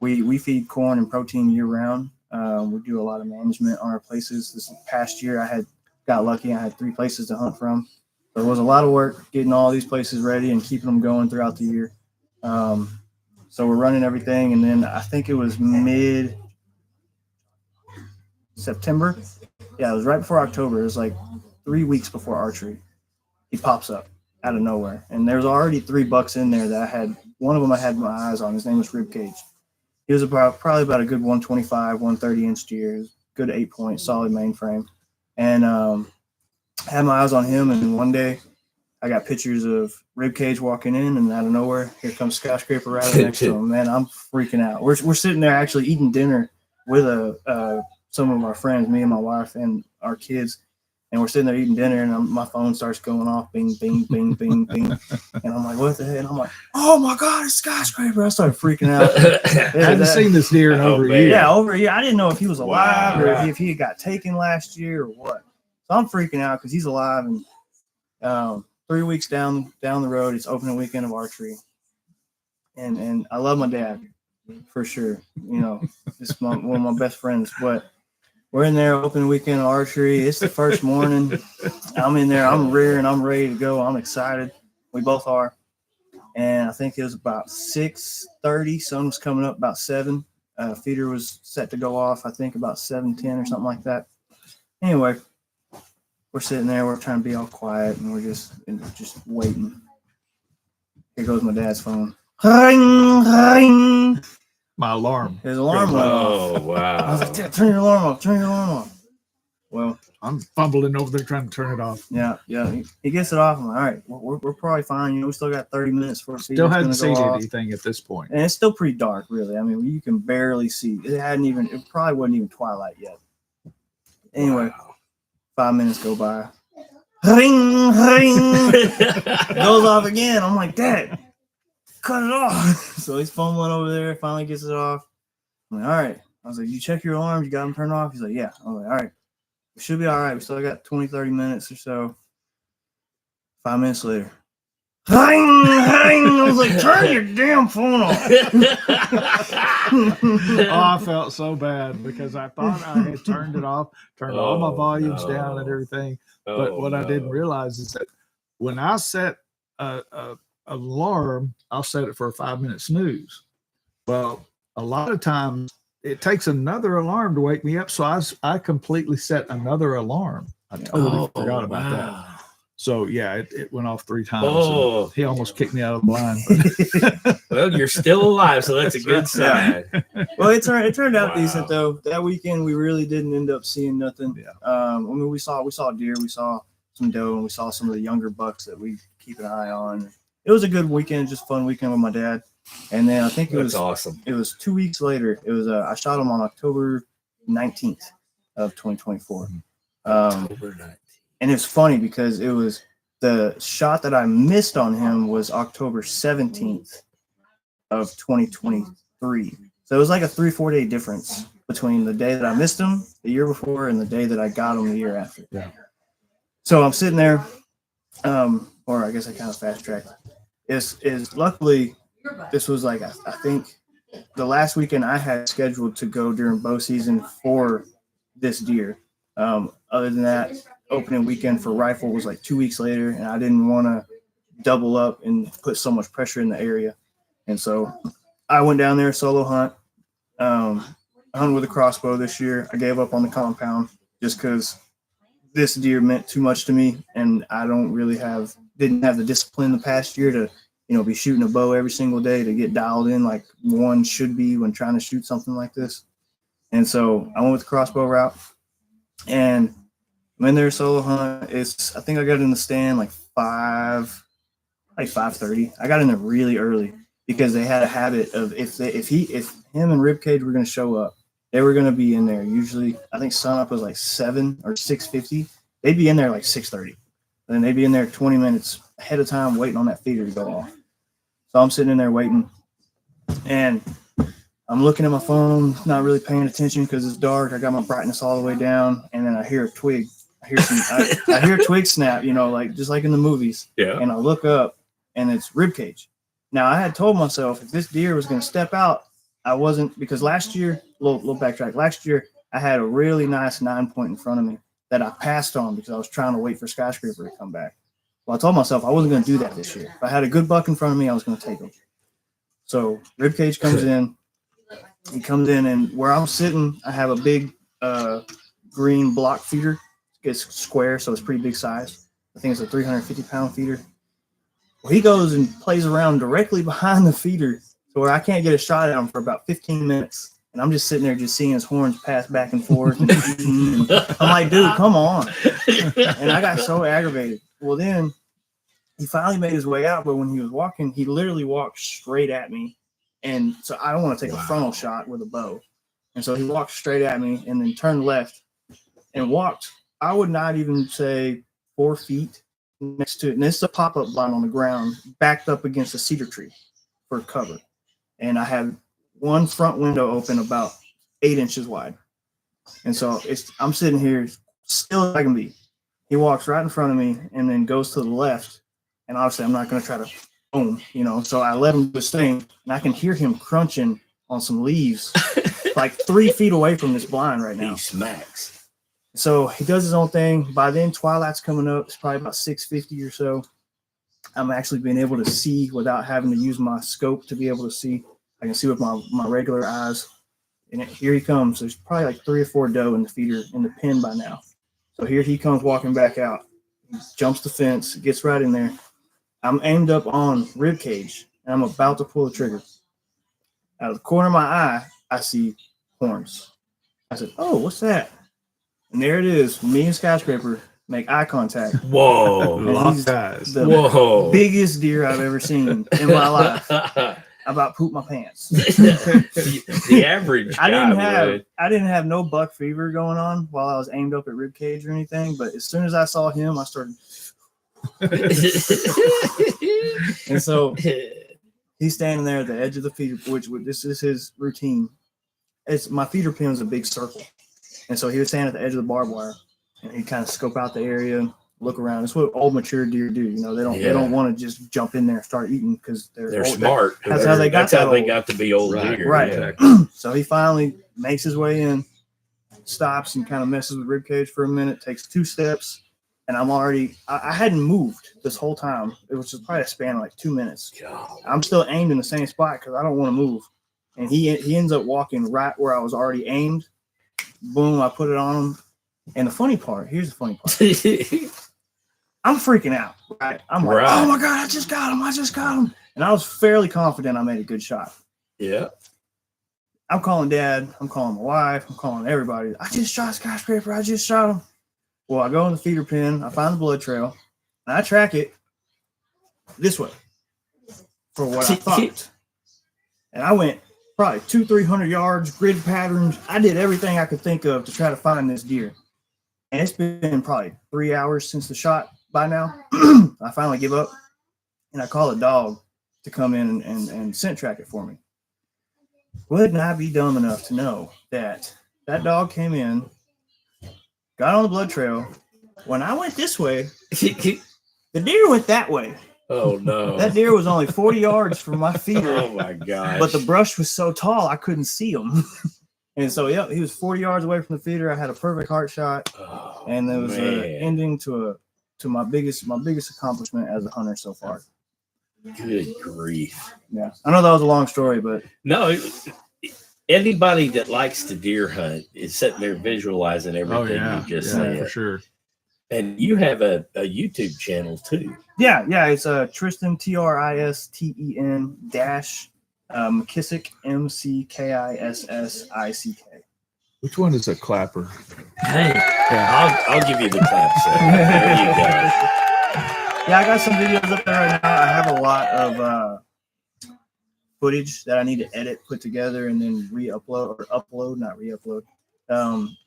we feed corn and protein year round. We do a lot of management on our places. This past year, I got lucky. I had 3 places to hunt from. So it was a lot of work getting all these places ready and keeping them going throughout the year. So we're running everything. And then I think it was mid-September. Yeah, it was right before October. It was like 3 weeks before archery. He pops up out of nowhere. And there's already 3 bucks in there that one of them I had my eyes on. His name was Ribcage. He was probably about a good 125, 130-inch deer. Good 8-point, solid mainframe. And had my eyes on him, and one day I got pictures of Ribcage walking in, and out of nowhere, here comes Skyscraper right next to him. Man, I'm freaking out. We're sitting there actually eating dinner with some of our friends, me and my wife and our kids, and we're sitting there eating dinner, and my phone starts going off, bing, bing, bing, bing, bing, and I'm like, what the heck? And I'm like, oh my God, it's Skyscraper. I started freaking out. I hadn't seen this deer in over a year. Yeah, over a year. I didn't know if he was alive or if he had got taken last year or what. So I'm freaking out because he's alive, and 3 weeks down the road, it's opening weekend of archery, and I love my dad for sure. This is one of my best friends. But we're in there opening weekend of archery. It's the first morning. I'm in there. I'm rearing. I'm ready to go. I'm excited. We both are. And I think it was about 6:30. Sun was coming up about 7. Feeder was set to go off. I think about 7:10 or something like that. Anyway. We're sitting there, we're trying to be all quiet, and we're just waiting. Here goes my dad's phone. Ring, ring. My alarm. His alarm went off. Oh, wow. I was like, Dad, turn your alarm off. Well, I'm fumbling over there trying to turn it off. yeah. He gets it off. I'm like, all right, we're probably fine. We still got 30 minutes for Still hadn't seen anything at this point. And it's still pretty dark, really. I mean, you can barely see. It probably wasn't even twilight yet. Anyway. Wow. 5 minutes go by. Ring, ring. Goes off again. I'm like, Dad, cut it off. So he's fumbling over there. Finally gets it off. I'm like, all right. I was like, you check your alarms? You got them turned off? He's like, yeah. I was like, all right. We should be all right. We still got 20, 30 minutes or so. 5 minutes later. I was like, turn your damn phone off. Oh, I felt so bad because I thought I had turned it off, turned all my Oh, volumes down and no. everything. But Oh, what I didn't no. realize is that when I set a alarm, I'll set it for a 5-minute snooze. Well, a lot of times it takes another alarm to wake me up. So I completely set another alarm. I totally forgot about that. wow. So yeah, it went off 3 times. Oh. He almost kicked me out of the blind. Well, you're still alive, so that's a good That's sign. Well, it turned out Wow. decent though. That weekend we really didn't end up seeing nothing. Yeah. I mean, we saw deer, we saw some doe, and we saw some of the younger bucks that we keep an eye on. It was a good weekend, just fun weekend with my dad. And then I think That's awesome. it was 2 weeks later. It was I shot him on October 19th of 2024. October 19th. And it's funny because it was the shot that I missed on him was October 17th of 2023. So it was like a 3-4 day difference between the day that I missed him the year before and the day that I got him the year after. Yeah. So I'm sitting there, or I guess I kind of fast tracked. Is luckily this was like I think the last weekend I had scheduled to go during bow season for this deer. Other than that, opening weekend for rifle was like 2 weeks later, and I didn't want to double up and put so much pressure in the area. And so I went down there solo hunt, hunting with a crossbow this year. I gave up on the compound just because this deer meant too much to me, and I don't really didn't have the discipline the past year to, be shooting a bow every single day to get dialed in like one should be when trying to shoot something like this. And so I went with the crossbow route, and I'm in there solo hunt. I think I got in the stand like 5:30. I got in there really early because they had a habit of if him and Ribcage were going to show up, they were going to be in there. Usually, I think sunup was like 7 or 6:50. They'd be in there like 6:30. Then they'd be in there 20 minutes ahead of time waiting on that feeder to go off. So I'm sitting in there waiting, and I'm looking at my phone, not really paying attention because it's dark. I got my brightness all the way down, and then I hear a twig. I hear a twig snap, like just like in the movies. Yeah. And I look up, and it's Ribcage. Now I had told myself if this deer was going to step out, I wasn't, because last year, little backtrack. Last year I had a really nice 9-point in front of me that I passed on because I was trying to wait for Skyscraper to come back. Well, I told myself I wasn't going to do that this year. If I had a good buck in front of me, I was going to take him. So Ribcage comes in. He comes in, and where I'm sitting, I have a big green block feeder. It's square, so it's pretty big size. I think it's a 350-pound feeder. Well, he goes and plays around directly behind the feeder to where I can't get a shot at him for about 15 minutes. And I'm just sitting there just seeing his horns pass back and forth. And I'm like, dude, come on. And I got so aggravated. Well, then he finally made his way out, but when he was walking, he literally walked straight at me. And so I don't want to take a frontal shot with a bow. And so he walked straight at me and then turned left and walked, I would not even say 4 feet next to it. And this is a pop-up blind on the ground, backed up against a cedar tree for cover. And I had one front window open about 8 inches wide. And so I'm sitting here still as I can be. He walks right in front of me and then goes to the left. And obviously I'm not going to try to boom, so I let him do his thing, and I can hear him crunching on some leaves like 3 feet away from this blind right now. He smacks. So he does his own thing. By then, twilight's coming up. It's probably about 6:50 or so. I'm actually being able to see without having to use my scope to be able to see. I can see with my regular eyes. And here he comes. There's probably like 3 or 4 doe in the feeder in the pen by now. So here he comes walking back out. He jumps the fence, gets right in there. I'm aimed up on Ribcage, and I'm about to pull the trigger. Out of the corner of my eye, I see horns. I said, "Oh, what's that?" And there it is. Me and Skyscraper make eye contact. Whoa. Locked eyes. The Whoa. biggest deer I've ever seen in my life. I about pooped my pants. The average I guy didn't have no buck fever going on while I was aimed up at Ribcage or anything, but as soon as I saw him, I started. And so he's standing there at the edge of the feeder, which this is his routine. My feeder pin is a big circle. And so he was standing at the edge of the barbed wire, and he'd kind of scope out the area. look around. It's what old mature deer do. You know, they Yeah. don't want to just jump in there and start eating because They're old. smart. That's how they got That's how that they old. got to be old Right. deer. Right. Yeah. So he finally makes his way in, stops and kind of messes with ribcage for a minute, takes 2 steps, and I'm already. I hadn't moved this whole time. It was just probably a span of like 2 minutes. God. I'm still aimed in the same spot because I don't want to move. And he ends up walking right where I was already aimed. Boom, I put it on him. And the funny part, here's the funny part. I'm freaking out, right? I'm like, Right. oh my God, I just got him. And I was fairly confident I made a good shot. Yeah. I'm calling dad. I'm calling my wife. I'm calling everybody. I just shot Skyscraper. I just shot him. Well, I go in the feeder pen. I find the blood trail. And I track it this way for what I thought. And I went probably 200-300 yards, grid patterns. I did everything I could think of to try to find this deer. And it's been probably 3 hours since the shot by now. I finally give up. And I call a dog to come in and scent track it for me. Wouldn't I be dumb enough to know that that dog came in, got on the blood trail. When I went this way, the deer went that way. Oh no. That deer was only 40 yards from my feeder, Oh my gosh. but the brush was so tall I couldn't see him. And so, yeah, he was 40 yards away from the feeder. I had a perfect heart shot, Oh, and there was an man. ending to my biggest accomplishment as a hunter so far. Good grief. Yeah, I know that was a long story, but No, anybody that likes to deer hunt is sitting there visualizing Oh everything yeah, you just yeah, said. for sure. And you have a YouTube channel too. yeah, it's Tristan Tristen dash McKissick McKissick. Which one is a clapper? Hey, Yeah. I'll give you the clap set. There you go. Yeah, I got some videos up there right now. I have a lot of footage that I need to edit, put together, and then not re-upload. I'm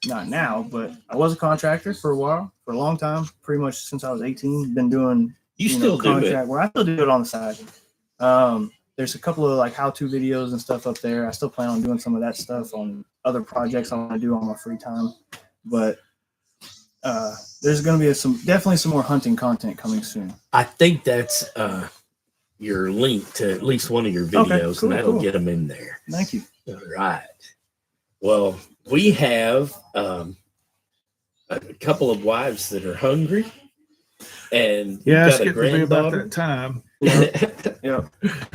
not now, but I was a contractor for a while, for a long time, pretty much since I was 18. Been doing You still do it. where I still do it on the side. There's a couple of like how-to videos and stuff up there. I still plan on doing some of that stuff on other projects I want to do on my free time, but there's going to be definitely some more hunting content coming soon. I think that's your link to at least one of your videos, cool, and that'll cool. get them in there. Thank you. All right. Well, we have a couple of wives that are hungry, and Yeah, it's got a getting to be about granddaughter. that time. Yeah.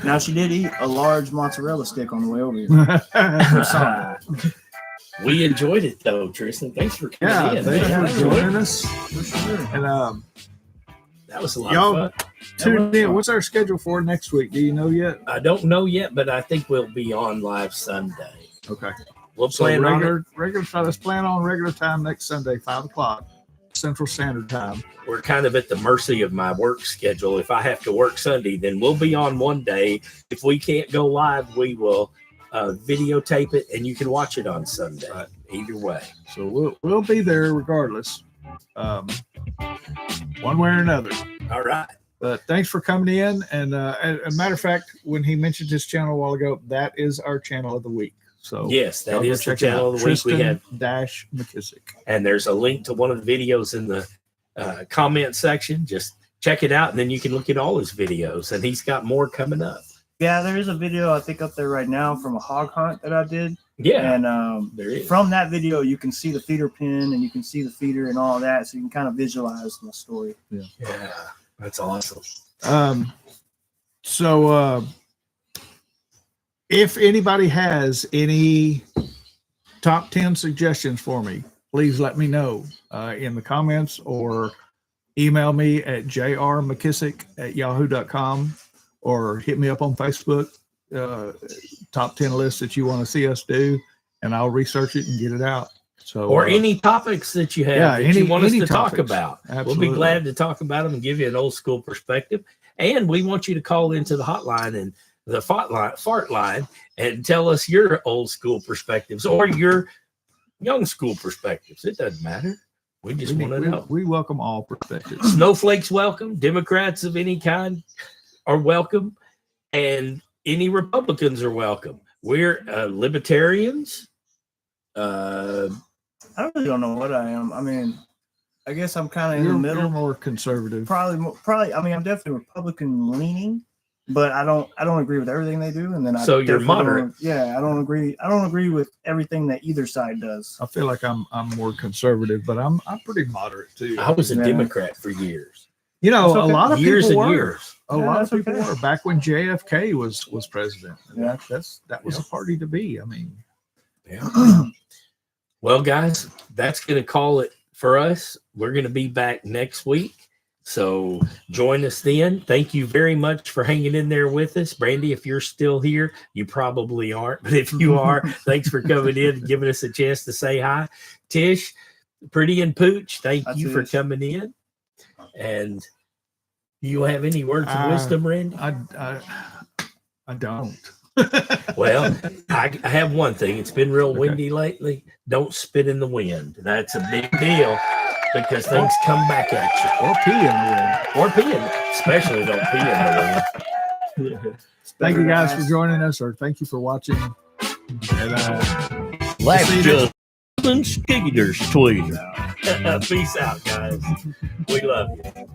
Now she did eat a large mozzarella stick on the way over here. Yeah, We enjoyed it though, Tristan. Thanks for coming in. thanks man. for joining us. For sure. And That was a lot Y'all- of fun. tune in. What's our schedule for next week? Do you know yet? I don't know yet, but I think we'll be on live Sunday. Okay. We'll So plan on it. regular. Let's plan on regular time next Sunday, 5:00 Central Standard Time. We're kind of at the mercy of my work schedule. If I have to work Sunday, then we'll be on one day. If we can't go live, we will videotape it, and you can watch it on Sunday. Right. Either way. So we'll be there regardless, one way or another. All right. But thanks for coming in. And as a matter of fact, when he mentioned his channel a while ago, that is our channel of the week. So Yes, y'all that go is the check it channel out. of the week. We have, Tristan-McKissick. and there's a link to one of the videos in the comment section. Just check it out, and then you can look at all his videos. And he's got more coming up. Yeah, there is a video I think up there right now from a hog hunt that I did. Yeah, And there is. from that video, you can see the feeder pin and you can see the feeder and all that. So you can kind of visualize my story. Yeah, that's awesome. So if anybody has any top 10 suggestions for me, please let me know in the comments or email me at jrmckissick@yahoo.com or hit me up on Facebook, top 10 lists that you want to see us do, and I'll research it and get it out. So, Or any topics that you have yeah, that you any- want us any to talk topics. about. We'll Absolutely. be glad to talk about them and give you an old school perspective. And we want you to call into the hotline and the fart line and tell us your old school perspectives or your young school perspectives. It doesn't matter. We just want to know. we welcome all perspectives. Snowflakes welcome. Democrats of any kind are welcome. And any Republicans are welcome. We're libertarians. I really don't know what I am. I mean, I guess I'm kind of in the You're middle. more conservative. Probably. I mean, I'm definitely Republican leaning, but I don't agree with everything they do. And then So you're definitely moderate. I don't agree with everything that either side does. I feel like I'm more conservative, but I'm pretty moderate too. I was a Yeah. Democrat for years. You know, That's okay. a lot of Years people and were. years. A Yeah, lot of that's people okay. were back when JFK was president. Yeah. That was a party to be. I mean, Yeah. Well, guys, that's going to call it for us. We're going to be back next week. So join us then. Thank you very much for hanging in there with us. Brandy, if you're still here, you probably aren't. But if you are, thanks for coming in and giving us a chance to say hi. Tish, Pretty and Pooch, thank Hi, you for Tish. coming in. And do you have any words of wisdom, Randy? I don't. Well, I have one thing. It's been real Okay. windy lately. Don't spit in the wind. That's a big deal because things come back at you. Or pee in the wind. Or peeing, especially don't pee in the wind. Thank you guys for joining us, or thank you for watching. And That's See you just Skeeter's tweet. Peace out, guys. We love you.